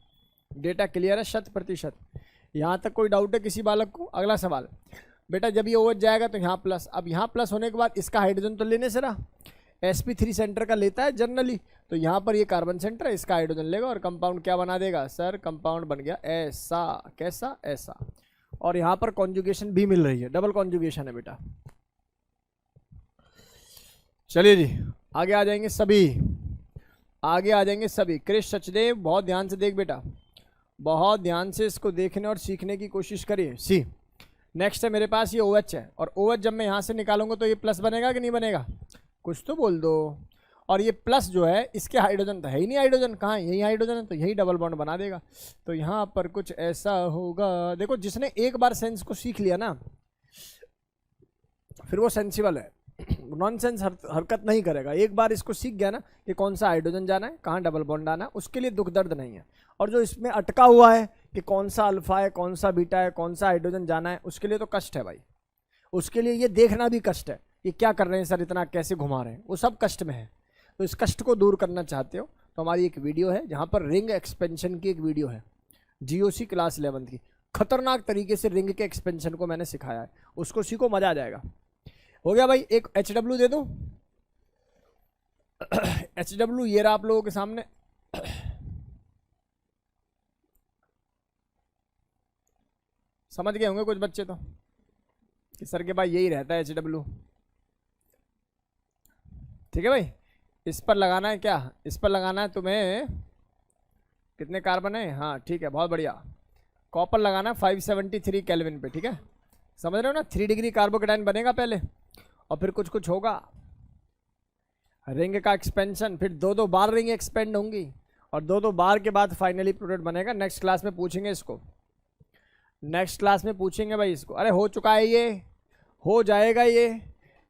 डेटा क्लियर है 100%? यहाँ तक कोई डाउट है किसी बालक को? अगला सवाल बेटा, जब ये ओवर जाएगा तो यहाँ प्लस। अब यहाँ प्लस होने के बाद इसका हाइड्रोजन तो लेने से रहा, sp3 सेंटर का लेता है जनरली, तो यहाँ पर ये कार्बन सेंटर है, इसका हाइड्रोजन लेगा और कंपाउंड क्या बना देगा? सर कंपाउंड बन गया ऐसा। कैसा? ऐसा। और यहाँ पर कॉन्जुगेशन भी मिल रही है, डबल कॉन्जुगेशन है बेटा। चलिए जी आगे आ जाएंगे सभी, आगे आ जाएंगे सभी। क्रिश सचदेव बहुत ध्यान से देख बेटा, बहुत ध्यान से इसको देखने और सीखने की कोशिश करिए। सी नेक्स्ट है मेरे पास ये OH है, और OH जब मैं यहाँ से निकालूंगा तो ये प्लस बनेगा कि नहीं बनेगा? कुछ तो बोल दो। और ये प्लस जो है इसके हाइड्रोजन तो है ही नहीं, हाइड्रोजन कहाँ? यही हाइड्रोजन है, तो यही डबल बॉन्ड बना देगा। तो यहाँ पर कुछ ऐसा होगा। देखो जिसने एक बार सेंस को सीख लिया ना फिर वो सेंसिबल है, नॉनसेंस हरकत नहीं करेगा। एक बार इसको सीख गया ना कि कौन सा हाइड्रोजन जाना है, कहाँ डबल बॉन्ड आना है, उसके लिए दुख दर्द नहीं है। और जो इसमें अटका हुआ है कि कौन सा अल्फा है, कौन सा बीटा है, कौन सा हाइड्रोजन जाना है, उसके लिए तो कष्ट है भाई। उसके लिए ये देखना भी कष्ट है, ये क्या कर रहे हैं सर, इतना कैसे घुमा रहे हैं, वो सब कष्ट में है। तो इस कष्ट को दूर करना चाहते हो तो हमारी एक वीडियो है जहाँ पर रिंग एक्सपेंशन की एक वीडियो है, GOC क्लास 11 की। खतरनाक तरीके से रिंग के एक्सपेंशन को मैंने सिखाया है, उसको सीखो, मजा आ जाएगा। हो गया भाई? एक HW दे दूं? HW ये रहा आप लोगों के सामने। समझ गए होंगे कुछ बच्चे तो कि सर के पास यही रहता है HW। ठीक है भाई, इस पर लगाना है क्या? इस पर लगाना है तुम्हें। कितने कार्बन है? हाँ ठीक है, बहुत बढ़िया। कॉपर लगाना 573 केल्विन पे, ठीक है? समझ रहे हो ना? 3 डिग्री कार्बोकैटायन बनेगा पहले और फिर कुछ कुछ होगा, रिंग का एक्सपेंशन, फिर 2-2 बार रिंग एक्सपेंड होंगी और 2-2 बार के बाद फाइनली प्रोडक्ट बनेगा। नेक्स्ट क्लास में पूछेंगे इसको, नेक्स्ट क्लास में पूछेंगे भाई इसको। अरे हो चुका है, ये हो जाएगा,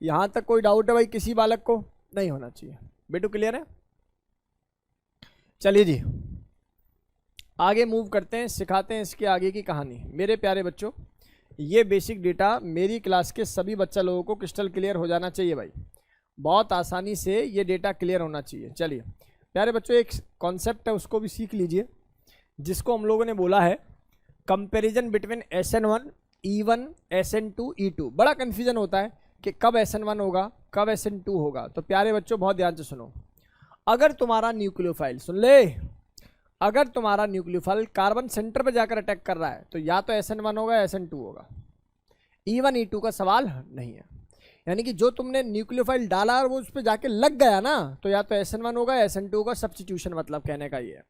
यहां तक कोई डाउट है भाई किसी बालक को? नहीं होना चाहिए। बेटू क्लियर है? चलिए जी आगे मूव करते हैं, सिखाते हैं इसके आगे की कहानी। मेरे प्यारे बच्चों, ये बेसिक डेटा मेरी क्लास के सभी बच्चा लोगों को क्रिस्टल क्लियर हो जाना चाहिए भाई। बहुत आसानी से ये डेटा क्लियर होना चाहिए। चलिए प्यारे बच्चों, एक कॉन्सेप्ट है उसको भी सीख लीजिए, जिसको हम लोगों ने बोला है comparison between SN1 E1 SN2 E2। बड़ा कन्फ्यूजन होता है कि कब SN1 होगा कब SN2 होगा। तो प्यारे बच्चों बहुत ध्यान से सुनो। अगर तुम्हारा न्यूक्लियोफाइल, सुन ले, अगर तुम्हारा न्यूक्लियोफाइल कार्बन सेंटर पर जाकर अटैक कर रहा है तो या तो SN1 होगा SN2 होगा। E1 E2 का सवाल नहीं है। यानी कि जो तुमने न्यूक्लियोफाइल डाला और वो उस पर जाके लग गया ना, तो या तो SN1 होगा SN2 होगा। सब्स्टिट्यूशन मतलब कहने का ये है।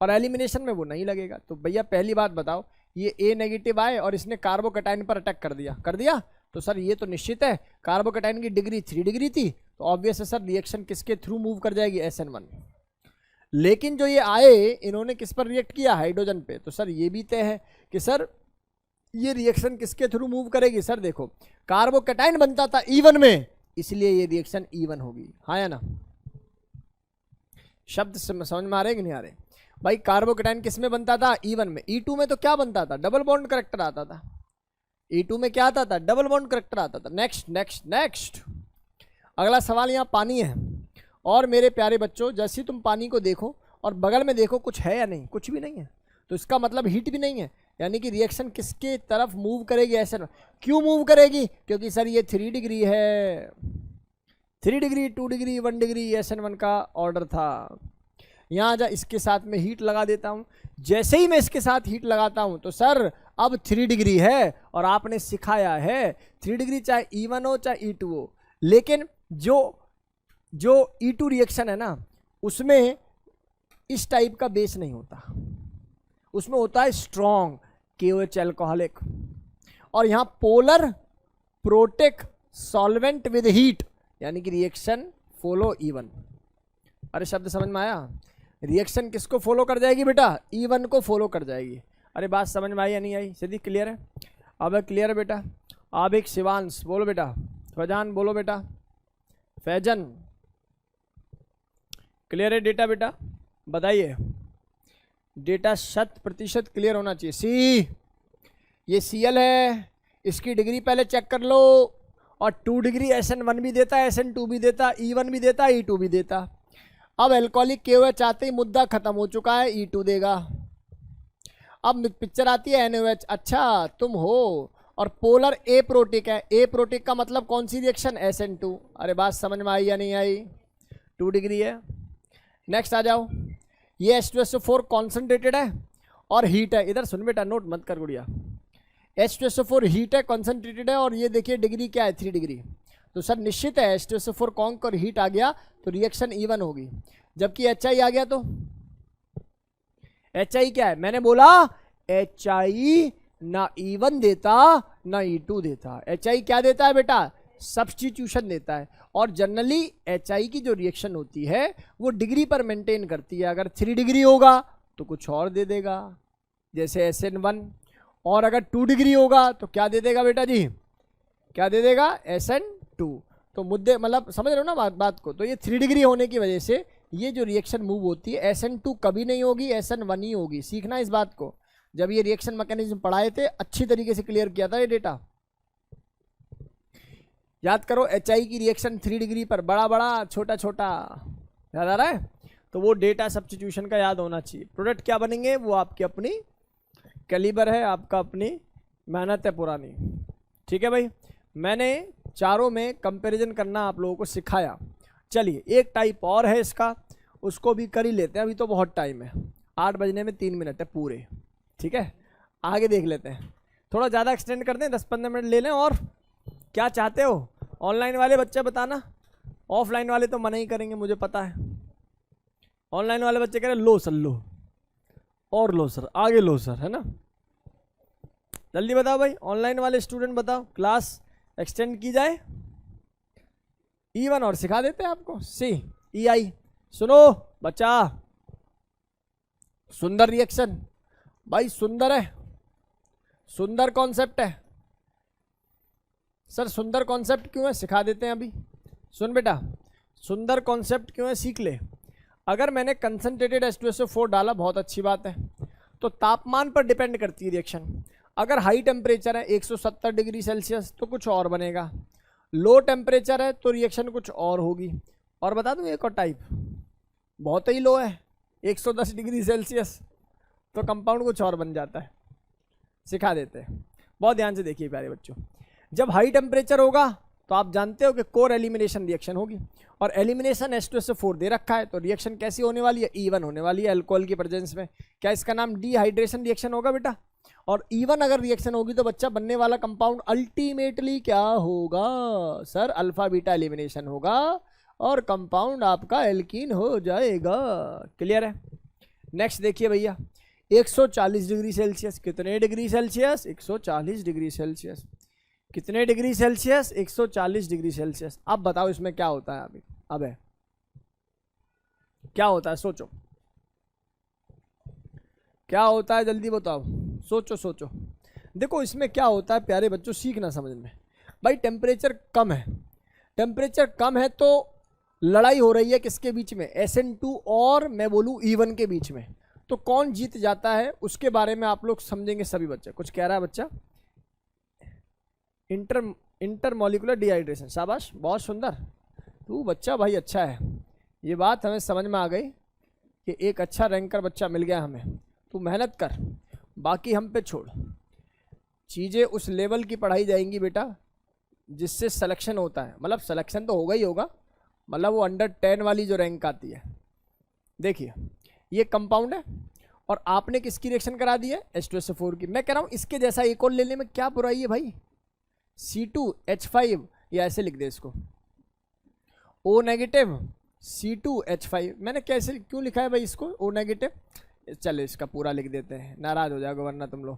और एलिमिनेशन में वो नहीं लगेगा। तो भैया पहली बात बताओ, ये A नेगेटिव आए और इसने कार्बोकैटायन पर अटैक कर दिया तो सर ये तो निश्चित है कार्बोकैटायन की डिग्री 3 डिग्री थी, तो ऑब्वियस है सर रिएक्शन किसके थ्रू मूव कर जाएगी? SN1। लेकिन जो ये आए इन्होंने किस पर रिएक्ट किया? हाइड्रोजन पे। तो सर ये भी तय है कि सर ये रिएक्शन किसके थ्रू मूव करेगी? सर देखो कार्बोकैटायन बनता था E1 में, इसलिए ये रिएक्शन E1 होगी। हाँ या ना? शब्द समझ में आ रहे कि नहीं आ रहे भाई? कार्बोकैटायन किस में बनता था? E1 में। E2 में तो क्या बनता था? डबल बॉन्ड करेक्टर आता था। E2 में क्या आता था? डबल बॉन्ड करेक्टर आता था। नेक्स्ट नेक्स्ट नेक्स्ट, अगला सवाल। यहाँ पानी है और मेरे प्यारे बच्चों जैसे ही तुम पानी को देखो और बगल में देखो कुछ है या नहीं? कुछ भी नहीं है, तो इसका मतलब हीट भी नहीं है। यानी कि रिएक्शन किसके तरफ मूव करेगी? SN1। क्यों मूव करेगी? क्योंकि सर ये 3 डिग्री है, 3 डिग्री 2 डिग्री 1 डिग्री SN1 का ऑर्डर था। यहाँ जा इसके साथ में हीट लगा देता हूँ। जैसे ही मैं इसके साथ हीट लगाता हूँ तो सर अब 3 डिग्री है, और आपने सिखाया है 3 डिग्री चाहे E1 हो चाहे E2 हो। लेकिन जो E2 रिएक्शन है ना, उसमें इस टाइप का बेस नहीं होता, उसमें होता है स्ट्रॉन्ग KOH अल्कोहलिक। और यहाँ polar protic solvent with heat, यानी कि रिएक्शन फॉलो E1। अरे शब्द समझ में आया? रिएक्शन किसको फॉलो कर जाएगी बेटा? E1 को फॉलो कर जाएगी। अरे बात समझ में आई या नहीं आई? सीधी क्लियर है? अब क्लियर है बेटा? अब एक शिवांश बोलो बेटा, फैजान बोलो बेटा, फैजन क्लियर है डेटा बेटा? बताइए, डेटा 100% क्लियर होना चाहिए। सी, ये Cl है, इसकी डिग्री पहले चेक कर लो। और 2 डिग्री SN1 भी देता है, SN2 भी देता, E1 भी देता, E2 भी देता। अब एल्कोहलिक KOH आते ही मुद्दा खत्म हो चुका है, E2 देगा। अब पिक्चर आती है NOH, अच्छा तुम हो, और पोलर ए प्रोटिक है। ए प्रोटिक का मतलब कौन सी रिएक्शन? SN2। अरे बात समझ में आई या नहीं आई? 2 डिग्री है। नेक्स्ट आ जाओ, ये H2SO4 कॉन्सेंट्रेटेड है और हीट है। इधर सुन बेटा, नोट मत कर गुड़िया। H2SO4 हीट है, कॉन्सेंट्रेटेड है, और ये देखिए डिग्री क्या है? 3 डिग्री। तो सर निश्चित है H2SO4 कॉन्क और हीट आ गया तो रिएक्शन E1 होगी। जबकि HI आ गया तो HI क्या है? मैंने बोला HI ना E1 देता ना E2 देता। HI क्या देता है बेटा? सब्स्टिट्यूशन देता है। और जनरली HI की जो रिएक्शन होती है वो डिग्री पर मेंटेन करती है। अगर 3 डिग्री होगा तो कुछ और दे देगा, जैसे SN1। और अगर 2 डिग्री होगा तो क्या दे देगा बेटा जी? क्या दे देगा? SN2। तो मुद्दे मतलब समझ रहे हो ना बात को? तो ये 3 डिग्री होने की वजह से ये जो रिएक्शन मूव होती है SN2 कभी नहीं होगी, SN1 ही होगी। सीखना इस बात को। जब ये रिएक्शन मैकेनिज्म पढ़ाए थे अच्छी तरीके से क्लियर किया था ये डेटा। याद करो, HI की रिएक्शन 3 डिग्री पर बड़ा बड़ा छोटा छोटा, याद आ रहा है? तो वो डेटा सब्स्टिट्यूशन का याद होना चाहिए। प्रोडक्ट क्या बनेंगे वो आपकी अपनी कैलिबर है, आपका अपनी मेहनत है पुरानी। ठीक है भाई, मैंने चारों में कंपैरिजन करना आप लोगों को सिखाया। चलिए एक टाइप और है इसका, उसको भी कर ही लेते हैं। अभी तो बहुत टाइम है, 8 बजने में 3 मिनट है पूरे। ठीक है, आगे देख लेते हैं। थोड़ा ज़्यादा एक्सटेंड कर दें, 10-15 मिनट ले लें। और क्या चाहते हो? ऑनलाइन वाले बच्चे बताना, ऑफलाइन वाले तो मना ही करेंगे मुझे पता है। ऑनलाइन वाले बच्चे कह रहे लो सर लो, और लो सर, आगे लो सर, है ना? जल्दी बताओ भाई, ऑनलाइन वाले स्टूडेंट बताओ, क्लास एक्सटेंड की जाए? E1 और सिखा देते हैं आपको। EI सुनो बच्चा, सुंदर रिएक्शन भाई, सुंदर है, सुंदर कॉन्सेप्ट है। सर सुंदर कॉन्सेप्ट क्यों है, सिखा देते हैं अभी। सुन बेटा, सुंदर कॉन्सेप्ट क्यों है, सीख ले। अगर मैंने कंसंट्रेटेड H2SO4 डाला, बहुत अच्छी बात है, तो तापमान पर डिपेंड करती है रिएक्शन। अगर हाई टेम्परेचर है 170 डिग्री सेल्सियस तो कुछ और बनेगा, लो टेम्परेचर है तो रिएक्शन कुछ और होगी। और बता दूं एक और टाइप, बहुत ही लो है 110 डिग्री सेल्सियस तो कंपाउंड कुछ और बन जाता है। सिखा देते हैं, बहुत ध्यान से देखिए प्यारे बच्चों। जब हाई टेम्परेचर होगा तो आप जानते हो कि कोर एलिमिनेशन रिएक्शन होगी, और एलिमिनेशन H2SO4 दे रखा है, तो रिएक्शन कैसी होने वाली है, E1 होने वाली है अल्कोहल की प्रेजेंस में। क्या इसका नाम डिहाइड्रेशन रिएक्शन होगा बेटा? और E1 अगर रिएक्शन होगी तो बच्चा बनने वाला कंपाउंड अल्टीमेटली क्या होगा सर, अल्फा बीटा एलिमिनेशन होगा और कंपाउंड आपका एल्कीन हो जाएगा। क्लियर है? नेक्स्ट देखिए भैया, 140 डिग्री सेल्सियस, कितने डिग्री सेल्सियस, 140 डिग्री सेल्सियस, कितने डिग्री सेल्सियस, 140 डिग्री सेल्सियस। अब बताओ इसमें क्या होता है अभी, अब है क्या होता है, सोचो क्या होता है, जल्दी बताओ, सोचो सोचो। देखो इसमें क्या होता है प्यारे बच्चों, सीखना समझ में। भाई टेम्परेचर कम है, टेम्परेचर कम है तो लड़ाई हो रही है किसके बीच में, SN2 और मैं बोलूँ E1 के बीच में। तो कौन जीत जाता है उसके बारे में आप लोग समझेंगे सभी बच्चे। कुछ कह रहा है बच्चा, इंटरमोलिकुलर डिहाइड्रेशन, शाबाश बहुत सुंदर, तू बच्चा भाई अच्छा है। ये बात हमें समझ में आ गई कि एक अच्छा रैंकर बच्चा मिल गया हमें। तू मेहनत कर, बाकी हम पे छोड़, चीज़ें उस लेवल की पढ़ाई जाएंगी बेटा जिससे सिलेक्शन होता है। मतलब सिलेक्शन तो होगा ही होगा, मतलब वो अंडर 10 वाली जो रैंक आती है। देखिए ये कंपाउंड है और आपने किसकी रिएक्शन करा दी है, H2SO4 की। मैं कह रहा हूँ इसके जैसा एक और लेने में क्या बुराई है भाई, C2H5, या ऐसे लिख दे इसको O नेगेटिव C2H5। मैंने कैसे क्यों लिखा है भाई इसको O नेगेटिव, चले इसका पूरा लिख देते हैं, नाराज हो जाएगा वरना तुम लोग।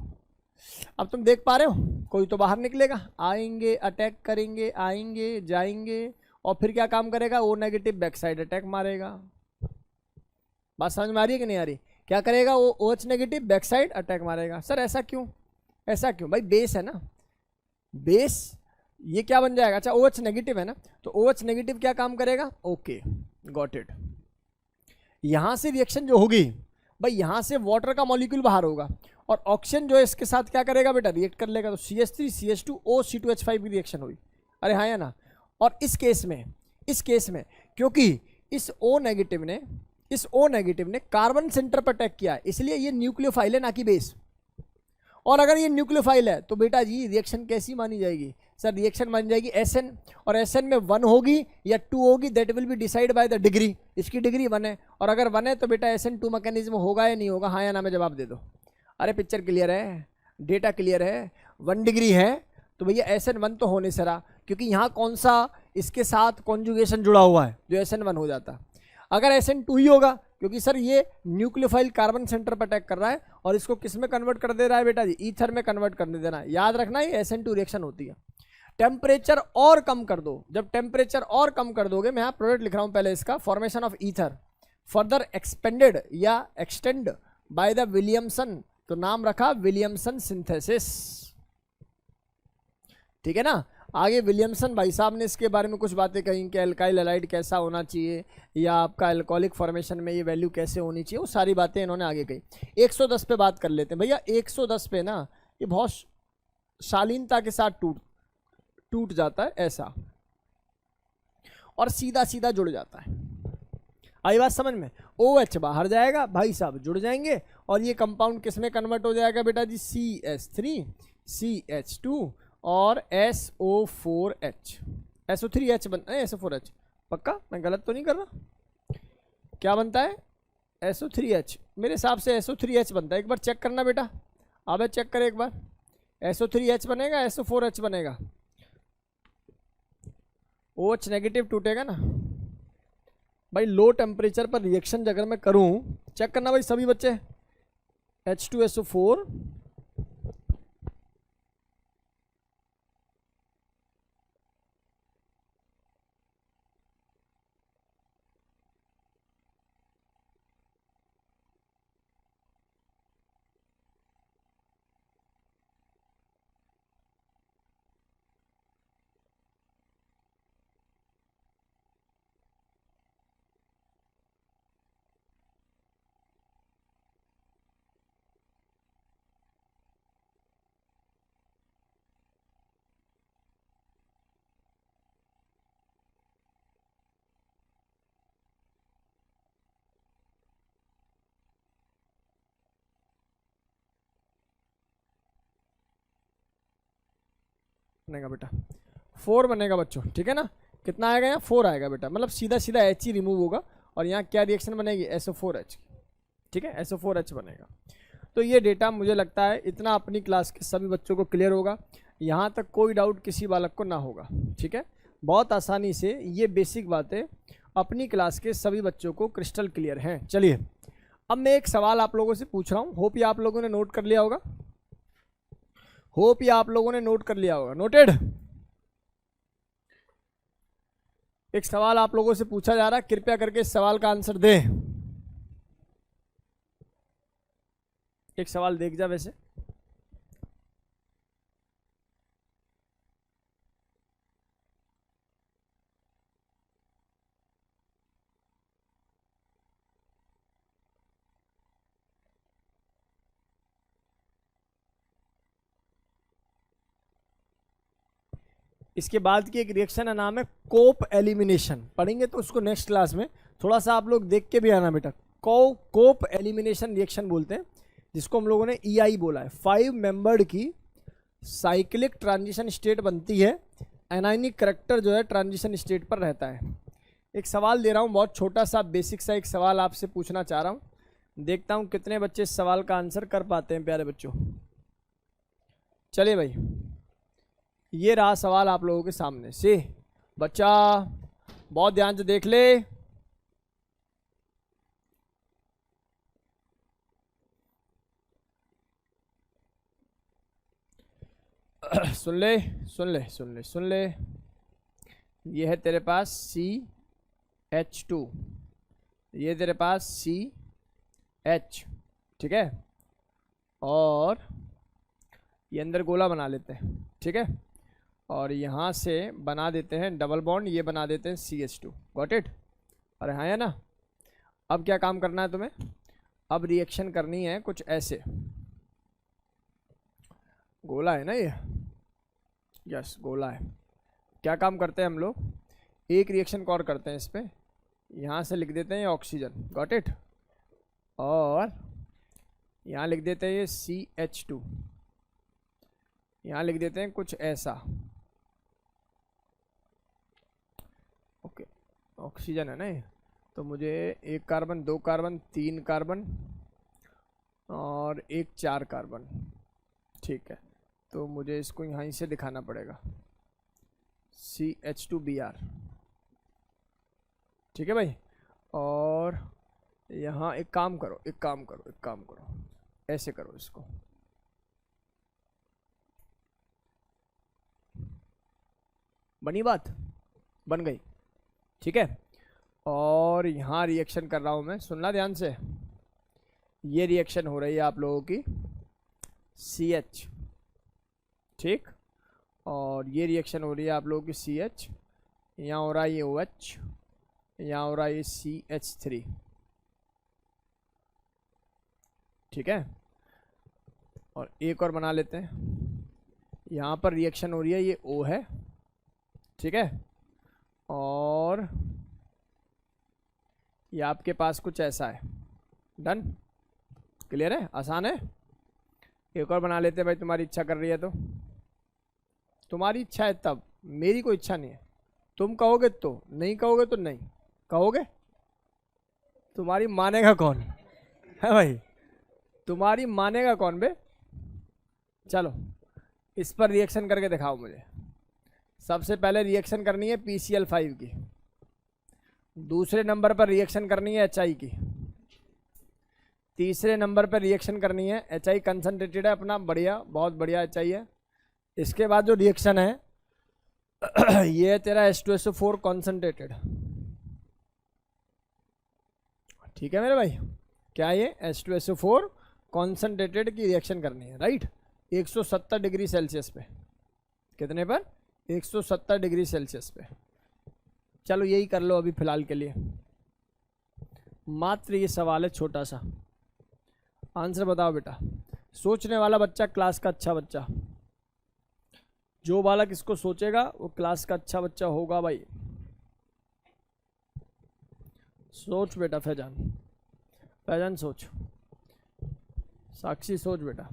अब तुम देख पा रहे हो कोई तो बाहर निकलेगा, आएंगे अटैक करेंगे, आएंगे जाएंगे, और फिर क्या काम करेगा, O negative back side attack मारेगा। बात समझ में आ रही है कि नहीं आ रही? क्या करेगा वो, OH negative back side attack मारेगा। सर ऐसा क्यों, ऐसा क्यों भाई, बेस है ना, बेस ये क्या बन जाएगा, अच्छा OH नेगेटिव है ना, तो OH नेगेटिव क्या काम करेगा, ओके गॉट इट। यहां से रिएक्शन जो होगी भाई, यहां से वाटर का मॉलिक्यूल बाहर होगा और ऑक्सीजन जो है इसके साथ क्या करेगा बेटा, रिएक्ट कर लेगा, तो CH3 CH2 O C2H5 की रिएक्शन हुई। अरे हाँ या ना? और इस केस में क्योंकि इस O नेगेटिव ने कार्बन सेंटर पर अटैक किया, इसलिए ये न्यूक्लियोफाइल है ना कि बेस। और अगर ये न्यूक्लियोफाइल है तो बेटा जी रिएक्शन कैसी मानी जाएगी सर, रिएक्शन मानी जाएगी SN, और SN में 1 होगी या 2 होगी, that will be decide by the degree. इसकी डिग्री 1 है, और अगर 1 है तो बेटा SN2 मैकेनिज्म होगा या नहीं होगा, हाँ या ना में जवाब दे दो। अरे पिक्चर क्लियर है, डेटा क्लियर है, 1 डिग्री है तो भैया SN1 तो होने से रहा, क्योंकि यहाँ कौन सा इसके साथ कॉन्जुगेशन जुड़ा हुआ है जो SN1 हो जाता। अगर SN2 ही होगा, क्योंकि सर ये न्यूक्लियोफाइल कार्बन सेंटर पर अटैक कर रहा है और इसको किस में कन्वर्ट कर दे रहा है बेटा जी, ईथर में कन्वर्ट करने देना है। याद रखना ये SN2 रिएक्शन होती है। टेम्परेचर और कम कर दो, जब टेम्परेचर और कम कर दोगे, मैं यहाँ प्रोडक्ट लिख रहा हूँ पहले इसका, formation of ether further expanded या एक्सटेंड बाय द विलियमसन, तो नाम रखा विलियमसन सिंथेसिस। ठीक है ना? आगे विलियमसन भाई साहब ने इसके बारे में कुछ बातें कही कि अल्काइल हैलाइड कैसा होना चाहिए या आपका अल्कोहलिक फॉर्मेशन में ये वैल्यू कैसे होनी चाहिए, वो सारी बातें इन्होंने आगे कही। 110 पे बात कर लेते हैं भैया। 110 पे ना ये बहुत शालीनता के साथ टूट जाता है ऐसा, और सीधा सीधा जुड़ जाता है। आई बात समझ में? OH बाहर जाएगा भाई साहब, जुड़ जाएंगे, और ये कंपाउंड किस में कन्वर्ट हो जाएगा बेटा जी, CH3 CH2 और SO4H, SO3H बनता है, SO4H पक्का, मैं गलत तो नहीं कर रहा? क्या बनता है, SO3H, मेरे हिसाब से SO3H बनता है। एक बार चेक करना बेटा, अब चेक करें एक बार, SO3H बनेगा, SO4H बनेगा, OH नेगेटिव टूटेगा ना भाई। लो टेम्परेचर पर रिएक्शन अगर मैं करूं, चेक करना भाई सभी बच्चे, H2SO4 बनेगा बेटा, 4 बनेगा बच्चों, ठीक है ना। कितना आएगा यहाँ, 4 आएगा बेटा, मतलब सीधा सीधा H ही रिमूव होगा और यहाँ क्या रिएक्शन बनेगी, SO4H, ठीक है, SO4H बनेगा। तो ये डेटा मुझे लगता है इतना अपनी क्लास के सभी बच्चों को क्लियर होगा, यहाँ तक कोई डाउट किसी बालक को ना होगा, ठीक है। बहुत आसानी से ये बेसिक बातें अपनी क्लास के सभी बच्चों को क्रिस्टल क्लियर हैं। चलिए अब मैं एक सवाल आप लोगों से पूछ रहा हूँ, होप ये आप लोगों ने नोट कर लिया होगा, होप ये आप लोगों ने नोट कर लिया होगा, नोटेड। एक सवाल आप लोगों से पूछा जा रहा है, कृपया करके इस सवाल का आंसर दें। एक सवाल देख जा वैसे, इसके बाद की एक रिएक्शन का नाम है कोप एलिमिनेशन, पढ़ेंगे तो उसको नेक्स्ट क्लास में, थोड़ा सा आप लोग देख के भी आना बेटा। कोप एलिमिनेशन रिएक्शन बोलते हैं, जिसको हम लोगों ने EI बोला है। 5 मेंबर्ड की साइक्लिक ट्रांजिशन स्टेट बनती है, एनायनिक करैक्टर जो है ट्रांजिशन स्टेट पर रहता है। एक सवाल दे रहा हूँ, बहुत छोटा सा बेसिक सा एक सवाल आपसे पूछना चाह रहा हूँ, देखता हूँ कितने बच्चे इस सवाल का आंसर कर पाते हैं प्यारे बच्चों। चलिए भाई, ये रहा सवाल आप लोगों के सामने से, बच्चा बहुत ध्यान से देख ले। सुन ले सुन ले सुन ले सुन ले, ये है तेरे पास CH2, ये तेरे पास CH, ठीक है, और ये अंदर गोला बना लेते हैं, ठीक है, और यहाँ से बना देते हैं डबल बॉन्ड, ये बना देते हैं CH2, गॉट इट। अरे हाँ है ना। अब क्या काम करना है तुम्हें, अब रिएक्शन करनी है कुछ ऐसे, गोला है ना ये, यस गोला है। क्या काम करते हैं हम लोग, एक रिएक्शन को और करते हैं इस पर, यहाँ से लिख देते हैं ऑक्सीजन, गॉट इट, और यहाँ लिख देते हैं ये CH2, यहाँ लिख देते हैं कुछ ऐसा, ओके, ऑक्सीजन है ना ये, तो मुझे 1 कार्बन 2 कार्बन 3 कार्बन और 1 4 कार्बन, ठीक है, तो मुझे इसको यहीं से दिखाना पड़ेगा CH2Br, ठीक है भाई। और यहाँ एक काम करो, एक काम करो, एक काम करो, ऐसे करो इसको, बनी बात, बन गई, ठीक है। और यहाँ रिएक्शन कर रहा हूँ मैं, सुनना ध्यान से, ये रिएक्शन हो रही है आप लोगों की CH, ठीक, और ये रिएक्शन हो रही है आप लोगों की CH, यहाँ हो रहा है ये OH, यहाँ हो रहा है ये CH3, ठीक है। और एक और बना लेते हैं, यहाँ पर रिएक्शन हो रही है ये O है, ठीक है, और ये आपके पास कुछ ऐसा है, डन, क्लियर है, आसान है। एक और बना लेते हैं भाई, तुम्हारी इच्छा कर रही है तो, तुम्हारी इच्छा है तब, मेरी कोई इच्छा नहीं है, तुम कहोगे तो, नहीं कहोगे तो नहीं, कहोगे तुम्हारी मानेगा कौन है भाई, तुम्हारी मानेगा कौन बे। चलो इस पर रिएक्शन करके दिखाओ मुझे। सबसे पहले रिएक्शन करनी है PCl5 की, दूसरे नंबर पर रिएक्शन करनी है HI की, तीसरे नंबर पर रिएक्शन करनी है HI कंसंट्रेटेड है अपना, बढ़िया, बहुत बढ़िया HI है। इसके बाद जो रिएक्शन है ये है तेरा H2SO4 कॉन्सेंट्रेटेड, ठीक है मेरे भाई, क्या ये H2SO4 कॉन्सेंट्रेटेड की रिएक्शन करनी है, राइट, 170 डिग्री सेल्सियस पे, कितने पर, 170 डिग्री सेल्सियस पे। चलो यही कर लो अभी फिलहाल के लिए, मात्र ये सवाल है छोटा सा, आंसर बताओ बेटा। सोचने वाला बच्चा क्लास का अच्छा बच्चा, जो बालक इसको सोचेगा वो क्लास का अच्छा बच्चा होगा भाई। सोच बेटा फैजान, फैजान सोच, साक्षी सोच बेटा,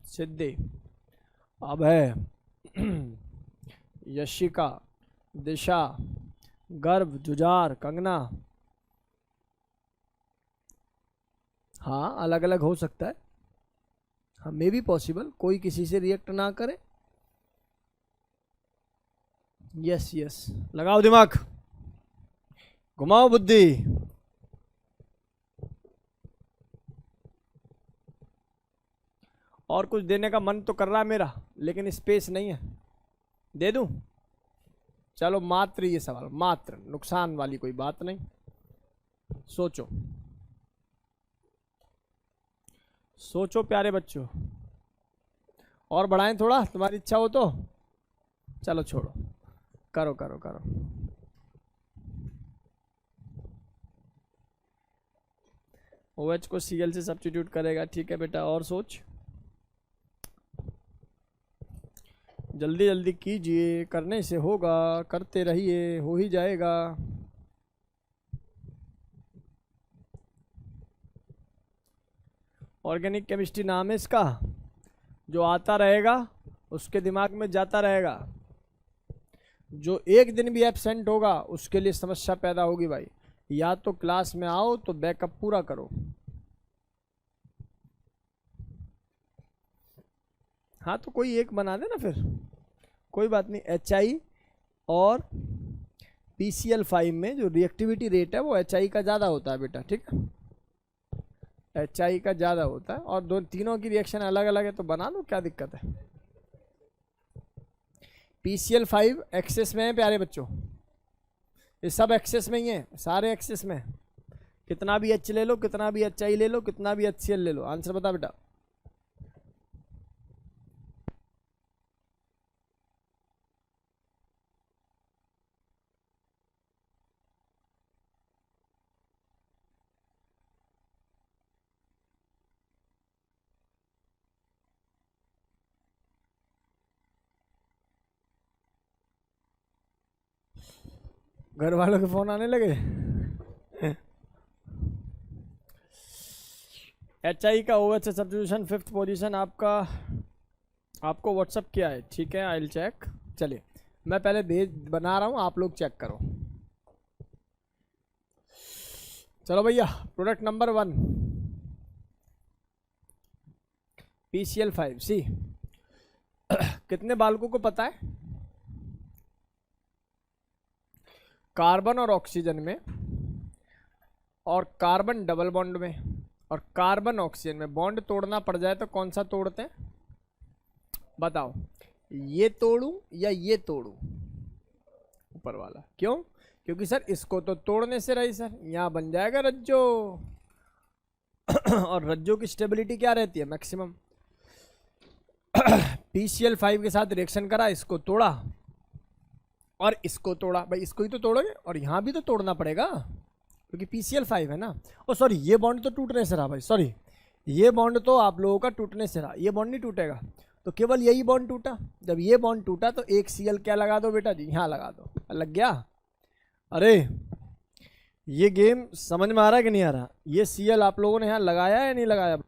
सिद्धि अब है यशिका, दिशा, गर्भ, जुझार, कंगना। हाँ, अलग अलग हो सकता है, हाँ मे बी पॉसिबल, कोई किसी से रिएक्ट ना करे। यस यस, लगाओ दिमाग, घुमाओ बुद्धि। और कुछ देने का मन तो कर रहा है मेरा, लेकिन स्पेस नहीं है, दे दूं? चलो मात्र ये सवाल, मात्र, नुकसान वाली कोई बात नहीं। सोचो सोचो प्यारे बच्चों, और बढ़ाएं थोड़ा, तुम्हारी इच्छा हो तो। चलो छोड़ो, करो करो करो। OH को Cl से सब्स्टिट्यूट करेगा, ठीक है बेटा, और सोच, जल्दी जल्दी कीजिए, करने से होगा, करते रहिए, हो ही जाएगा। ऑर्गेनिक केमिस्ट्री नाम है इसका, जो आता रहेगा उसके दिमाग में जाता रहेगा, जो एक दिन भी एब्सेंट होगा उसके लिए समस्या पैदा होगी भाई। या तो क्लास में आओ तो बैकअप पूरा करो। हाँ तो कोई एक बना देना फिर, कोई बात नहीं। HI और PCl5 में जो रिएक्टिविटी रेट है वो HI का ज़्यादा होता है बेटा, ठीक है, HI का ज़्यादा होता है, और दो तीनों की रिएक्शन अलग अलग है तो बना लो, क्या दिक्कत है। PCl5 एक्सेस में है प्यारे बच्चों, ये सब एक्सेस में ही है, सारे एक्सेस में। कितना भी H ले लो, कितना भी HI ले लो, कितना भी HCl ले लो, आंसर बता बेटा। घर वालों के फोन आने लगे। HI का OH से सब्स्टिट्यूशन 5th पोजीशन आपका, आपको व्हाट्सअप किया है, ठीक है, आई विल चेक। चलिए मैं पहले भेज बना रहा हूँ, आप लोग चेक करो। चलो भैया, प्रोडक्ट नंबर 1 PCl5C। कितने बालकों को पता है कार्बन और ऑक्सीजन में, और कार्बन डबल बॉन्ड में, और कार्बन ऑक्सीजन में बॉन्ड तोड़ना पड़ जाए तो कौन सा तोड़ते हैं? बताओ, ये तोड़ूं या ये तोड़ूं? ऊपर वाला। क्यों? क्योंकि सर इसको तो तोड़ने से रही सर, यहाँ बन जाएगा रज्जो। और रज्जो की स्टेबिलिटी क्या रहती है? मैक्सिमम। PCl5 के साथ रिएक्शन करा, इसको तोड़ा और इसको तोड़ा, भाई इसको ही तो तोड़ोगे और यहाँ भी तो तोड़ना पड़ेगा क्योंकि PCl5 है ना। ओ सॉरी, ये बॉन्ड तो टूटने से रहा भाई, सॉरी, ये बॉन्ड तो आप लोगों का टूटने से रहा, ये बॉन्ड नहीं टूटेगा, तो केवल यही बॉन्ड टूटा। जब ये बॉन्ड टूटा तो एक Cl क्या लगा दो बेटा जी, यहाँ लगा दो, लग गया। अरे ये गेम समझ में आ रहा है कि नहीं आ रहा? ये Cl आप लोगों ने यहाँ लगाया या नहीं लगाया?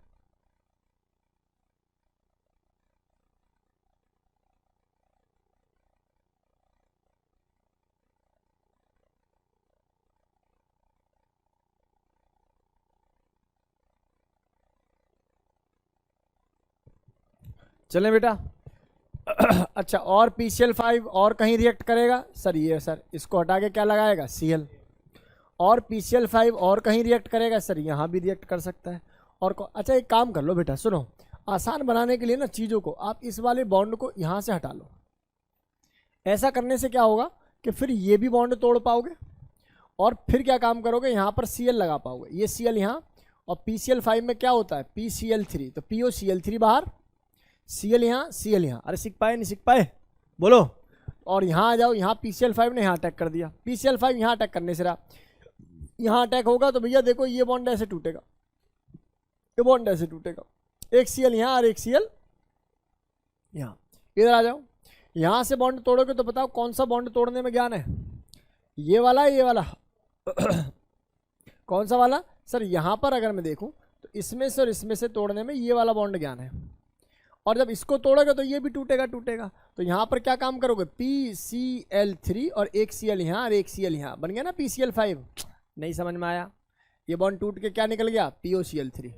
चलें बेटा। अच्छा, और PCl5 और कहीं रिएक्ट करेगा सर? ये सर इसको हटा के क्या लगाएगा? Cl। और PCl5 और कहीं रिएक्ट करेगा सर? यहाँ भी रिएक्ट कर सकता है। और अच्छा एक काम कर लो बेटा, सुनो, आसान बनाने के लिए ना चीज़ों को, आप इस वाले बॉन्ड को यहाँ से हटा लो। ऐसा करने से क्या होगा कि फिर ये भी बॉन्ड तोड़ पाओगे और फिर क्या काम करोगे, यहाँ पर Cl लगा पाओगे। ये Cl यहाँ, और PCl5 में क्या होता है? PCl3, तो POCl3 बाहर, Cl यहाँ, Cl यहाँ। अरे सीख पाए नहीं सीख पाए? बोलो। और यहाँ आ जाओ, यहाँ PCl5 ने यहाँ अटैक कर दिया, PCl5 यहाँ अटैक करने से रहा, यहाँ अटैक होगा तो भैया देखो ये बॉन्ड ऐसे टूटेगा, ये बॉन्ड ऐसे टूटेगा, एक Cl यहाँ और एक Cl यहाँ। इधर आ जाओ, यहाँ से बॉन्ड तोड़ोगे तो बताओ कौन सा बॉन्ड तोड़ने में ज्ञान है? ये वाला, ये वाला। कौन सा वाला सर? यहाँ पर अगर मैं देखूँ तो इसमें से और इसमें से तोड़ने में ये वाला बॉन्ड ज्ञान है। और जब इसको तोड़ोगे तो ये भी टूटेगा टूटेगा। तो यहाँ पर क्या काम करोगे, PCl3 और एक Cl यहाँ और एक Cl यहाँ, बन गया ना PCl5। नहीं समझ में आया, ये बॉन्ड टूट के क्या निकल गया, POCl3।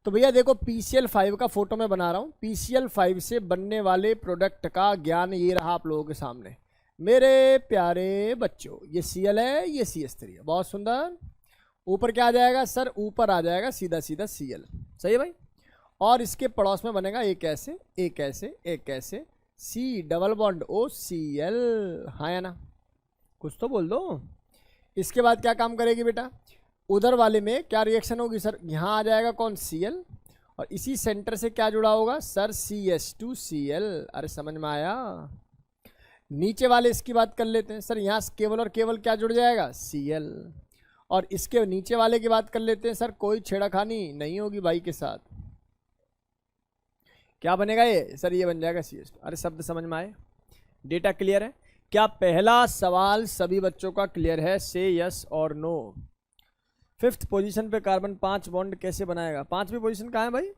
तो भैया देखो PCl5 का फोटो मैं बना रहा हूँ। PCl5 से बनने वाले प्रोडक्ट का ज्ञान ये रहा आप लोगों के सामने मेरे प्यारे बच्चों। ये Cl है, ये CH3 है, बहुत सुंदर। ऊपर क्या आ जाएगा सर, ऊपर आ जाएगा सीधा सीधा Cl, सही है भाई। और इसके पड़ोस में बनेगा एक ऐसे एक ऐसे एक ऐसे C डबल बॉन्ड OCl, हाँ या ना, कुछ तो बोल दो। इसके बाद क्या काम करेगी बेटा, उधर वाले में क्या रिएक्शन होगी सर, यहाँ आ जाएगा कौन, Cl, और इसी सेंटर से क्या जुड़ा होगा सर, CH2Cl। अरे समझ में आया। नीचे वाले इसकी बात कर लेते हैं सर, यहाँ केवल और केवल क्या जुड़ जाएगा, Cl। और इसके नीचे वाले की बात कर लेते हैं सर, कोई छेड़खानी नहीं होगी भाई के साथ, क्या बनेगा ये सर, ये बन जाएगा CH2। अरे शब्द समझ में आए, डेटा क्लियर है क्या? पहला सवाल सभी बच्चों का क्लियर है, से यस और नो। 5th पोजीशन पे कार्बन 5 बॉन्ड कैसे बनाएगा? 5वीं पोजीशन कहाँ है भाई?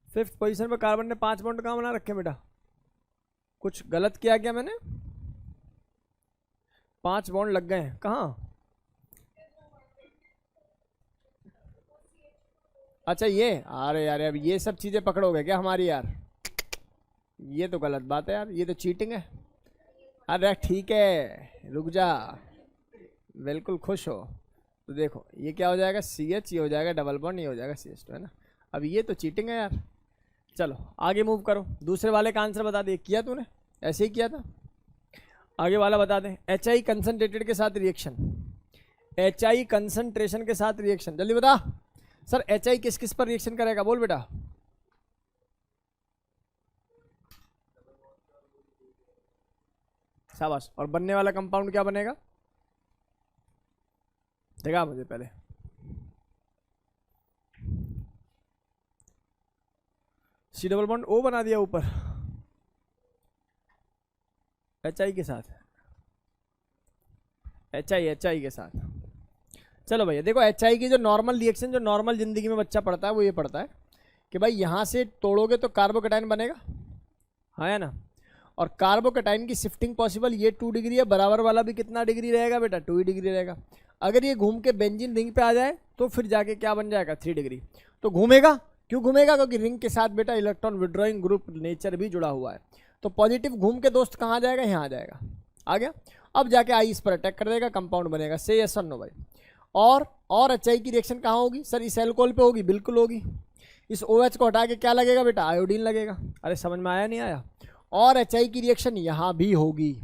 5th पोजीशन पे कार्बन ने 5 बॉन्ड कहाँ बना रखे बेटा? कुछ गलत किया क्या मैंने? 5 बॉन्ड लग गए हैं कहाँ? अच्छा ये, अरे यार अब ये सब चीजें पकड़ोगे क्या हमारी यार? ये तो गलत बात है यार, ये तो चीटिंग है। अरे ठीक है रुक जा, बिल्कुल खुश हो तो देखो ये क्या हो जाएगा, CH, ये हो जाएगा डबल बॉन्ड, ये हो जाएगा CH2, है ना। अब ये तो चीटिंग है यार। चलो आगे मूव करो, दूसरे वाले का आंसर बता दे, किया तूने? ऐसे ही किया था। आगे वाला बता दे, HI कंसनट्रेटेड के साथ रिएक्शन, HI कंसनट्रेशन के साथ रिएक्शन, जल्दी बता सर। HI किस किस पर रिएक्शन करेगा, बोल बेटा। शाबाश। और बनने वाला कंपाउंड क्या बनेगा, देखा मुझे पहले। C डबल बॉन्ड O बना दिया ऊपर HI के साथ, HI के साथ। चलो भैया देखो HI की जो नॉर्मल रिएक्शन, जो नॉर्मल जिंदगी में बच्चा पढ़ता है वो ये पढ़ता है कि भाई यहाँ से तोड़ोगे तो कार्बोकेटाइन बनेगा, हाँ है ना। और कार्बोकेटाइन की शिफ्टिंग पॉसिबल, ये 2 डिग्री है, बराबर वाला भी कितना डिग्री रहेगा बेटा, 2 डिग्री रहेगा। अगर ये घूम के बेंजीन रिंग पे आ जाए तो फिर जाके क्या बन जाएगा, 3 डिग्री। तो घूमेगा, क्यों घूमेगा, क्योंकि रिंग के साथ बेटा इलेक्ट्रॉन विड्रॉइंग ग्रुप नेचर भी जुड़ा हुआ है। तो पॉजिटिव घूम के दोस्त कहाँ जाएगा, यहाँ आ जाएगा, आ गया। अब जाके आई इस पर अटैक कर देगा, कंपाउंड बनेगा, से यस और नो भाई। और HI की रिएक्शन कहाँ होगी सर, इस एल्कोहल पे होगी, बिल्कुल होगी। इस OH को हटा के क्या लगेगा बेटा, आयोडीन लगेगा। अरे समझ में आया नहीं आया? और HI की रिएक्शन यहाँ भी होगी,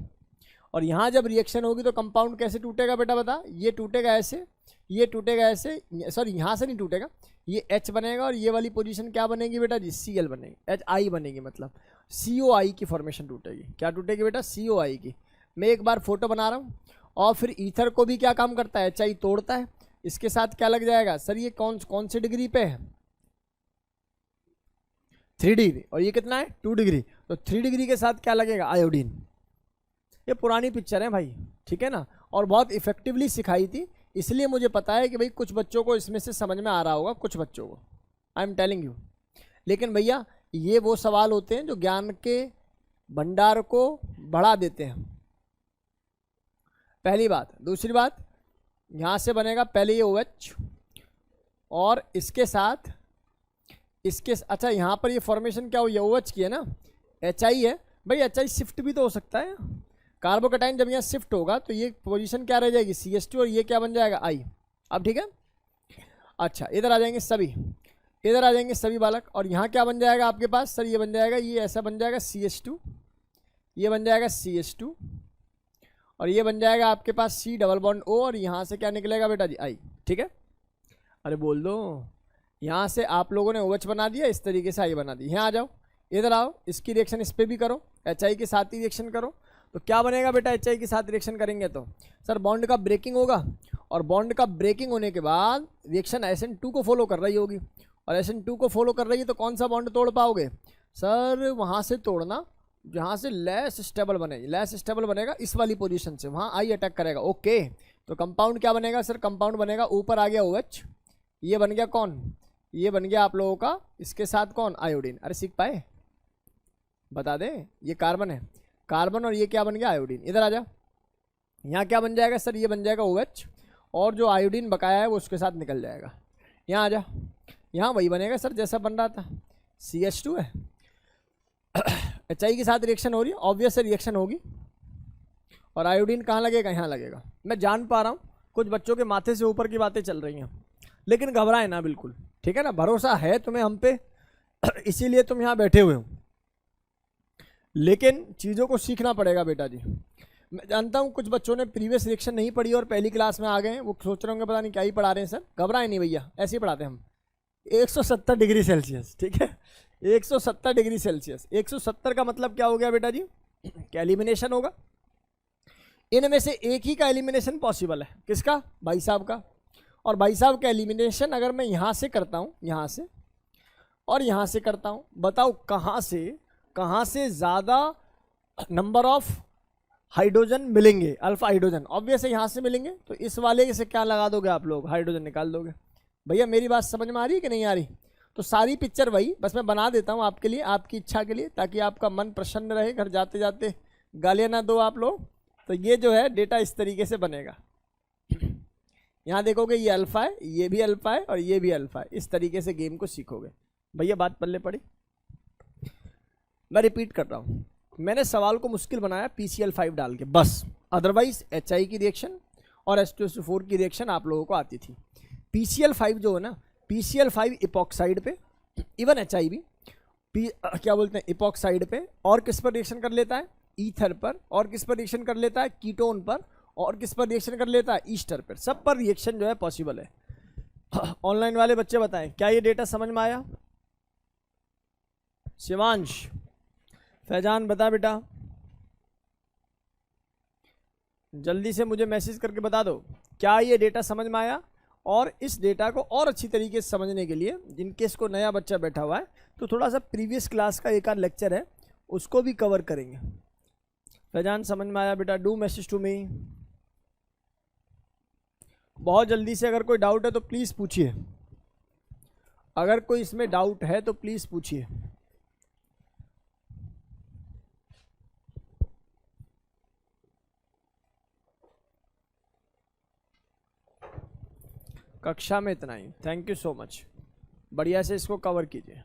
और यहाँ जब रिएक्शन होगी तो कंपाउंड कैसे टूटेगा बेटा बता, ये टूटेगा ऐसे, ये टूटेगा ऐसे, सॉरी यहाँ से नहीं टूटेगा, ये H बनेगा और ये वाली पोजीशन क्या बनेगी बेटा जी, Cl बनेगी, HI बनेगी, मतलब COI की फॉर्मेशन टूटेगी। क्या टूटेगी बेटा, COI की। मैं एक बार फोटो बना रहा हूँ। और फिर ईथर को भी क्या काम करता है, HI तोड़ता है, इसके साथ क्या लग जाएगा सर, ये कौन से डिग्री पे है, 3 डिग्री, और ये कितना है, 2 डिग्री। तो 3 डिग्री के साथ क्या लगेगा, आयोडीन। ये पुरानी पिक्चर है भाई, ठीक है ना, और बहुत इफेक्टिवली सिखाई थी, इसलिए मुझे पता है कि भाई कुछ बच्चों को इसमें से समझ में आ रहा होगा, कुछ बच्चों को, आई एम टेलिंग यू। लेकिन भैया ये वो सवाल होते हैं जो ज्ञान के भंडार को बढ़ा देते हैं, पहली बात। दूसरी बात, यहाँ से बनेगा पहले ये OH, और इसके साथ इसके, अच्छा यहाँ पर ये फॉर्मेशन क्या हुई है, OH की है ना, HI है भाई। HI शिफ्ट भी तो हो सकता है, कार्बोकेटाइन जब यहाँ शिफ्ट होगा तो ये पोजीशन क्या रह जाएगी, CH2, और ये क्या बन जाएगा, I। अब ठीक है, अच्छा इधर आ जाएंगे सभी, इधर आ जाएंगे सभी बालक, और यहाँ क्या बन जाएगा आपके पास सर, ये बन जाएगा, ये ऐसा बन जाएगा CH2, ये बन जाएगा CH2, और ये बन जाएगा आपके पास C डबल बॉन्ड O, और यहाँ से क्या निकलेगा बेटा जी, I। ठीक है, अरे बोल दो, यहाँ से आप लोगों ने OH बना दिया, इस तरीके से I बना दी। यहाँ आ जाओ, इधर आओ, इसकी रिएक्शन इस पर भी करो, HI के साथ ही रिएक्शन करो, तो क्या बनेगा बेटा, HI के साथ रिएक्शन करेंगे तो सर बॉन्ड का ब्रेकिंग होगा, और बॉन्ड का ब्रेकिंग होने के बाद रिएक्शन SN2 को फॉलो कर रही होगी, और SN2 को फॉलो कर रही है तो कौन सा बॉन्ड तोड़ पाओगे सर, वहाँ से तोड़ना जहाँ से लेस स्टेबल बनेगी, लेस स्टेबल बनेगा इस वाली पोजीशन से, वहाँ I अटैक करेगा। ओके, तो कंपाउंड क्या बनेगा सर, कंपाउंड बनेगा, ऊपर आ गया OH, ये बन गया कौन, ये बन गया आप लोगों का, इसके साथ कौन, आयोडीन। अरे सीख पाए, बता दें, ये कार्बन है, कार्बन, और ये क्या बन गया, आयोडीन। इधर आ जा, यहाँ क्या बन जाएगा सर, ये बन जाएगा OH, और जो आयोडीन बकाया है वो उसके साथ निकल जाएगा। यहाँ आ जा, यहाँ वही बनेगा सर जैसा बन रहा था, CH2 है, HI के साथ रिएक्शन हो रही है, ऑब्वियस रिएक्शन होगी, और आयोडीन कहाँ लगेगा, यहाँ लगेगा। मैं जान पा रहा हूँ कुछ बच्चों के माथे से ऊपर की बातें चल रही हैं, लेकिन घबराए ना बिल्कुल, ठीक है ना, भरोसा है तुम्हें हम पे, इसीलिए तुम यहाँ बैठे हुए हो, लेकिन चीज़ों को सीखना पड़ेगा बेटा जी। मैं जानता हूँ कुछ बच्चों ने प्रीवियस रिएक्शन नहीं पढ़ी और पहली क्लास में आ गए हैं, वो सोच रहे होंगे पता नहीं क्या ही पढ़ा रहे हैं सर। घबराए नहीं भैया, ऐसे ही पढ़ाते हैं हम। 170 डिग्री सेल्सियस, ठीक है, 170 डिग्री सेल्सियस। 170 का मतलब क्या हो गया बेटा जी, क्या एलिमिनेशन होगा। इनमें से एक ही का एलिमिनेशन पॉसिबल है, किसका, भाई साहब का। और भाई साहब का एलिमिनेशन अगर मैं यहाँ से करता हूँ, यहाँ से और यहाँ से करता हूँ, बताओ कहाँ से ज़्यादा नंबर ऑफ हाइड्रोजन मिलेंगे, अल्फा हाइड्रोजन। ऑब्वियस है यहाँ से मिलेंगे, तो इस वाले से क्या लगा दोगे आप लोग, हाइड्रोजन निकाल दोगे। भैया मेरी बात समझ में आ रही है कि नहीं आ रही। तो सारी पिक्चर वही, बस मैं बना देता हूँ आपके लिए, आपकी इच्छा के लिए, ताकि आपका मन प्रसन्न रहे, घर जाते जाते गालियाँ ना दो आप लोग। तो ये जो है डेटा इस तरीके से बनेगा, यहाँ देखोगे ये अल्फा है, ये भी अल्फा है, और ये भी अल्फा है। इस तरीके से गेम को सीखोगे। भैया बात पल्ले पड़ी। मैं रिपीट कर रहा हूँ, मैंने सवाल को मुश्किल बनाया PCl5 डाल के बस, अदरवाइज HI की रिएक्शन और H2SO4 की रिएक्शन आप लोगों को आती थी। PCl5 जो है ना, PCl5 इपॉक्साइड पे, इवन HI भी क्या बोलते हैं, इपॉक्साइड पे, और किस पर रिएक्शन कर लेता है, ईथर पर, और किस पर रिएक्शन कर लेता है, कीटोन पर, और किस पर रिएक्शन कर लेता है, ईस्टर पर। सब पर रिएक्शन जो है पॉसिबल है। ऑनलाइन वाले बच्चे बताएं क्या ये डेटा समझ में आया। शिवांश, फैजान बता बेटा, जल्दी से मुझे मैसेज करके बता दो क्या ये डेटा समझ में आया। और इस डेटा को और अच्छी तरीके से समझने के लिए, जिनकेस को नया बच्चा बैठा हुआ है, तो थोड़ा सा प्रीवियस क्लास का एक आध लेक्चर है उसको भी कवर करेंगे। फैजान समझ में आया बेटा, डू मैसेज टू मी। बहुत जल्दी से, अगर कोई डाउट है तो प्लीज़ पूछिए, अगर कोई इसमें डाउट है तो प्लीज़ पूछिए। कक्षा में इतना ही, थैंक यू सो मच, बढ़िया से इसको कवर कीजिए।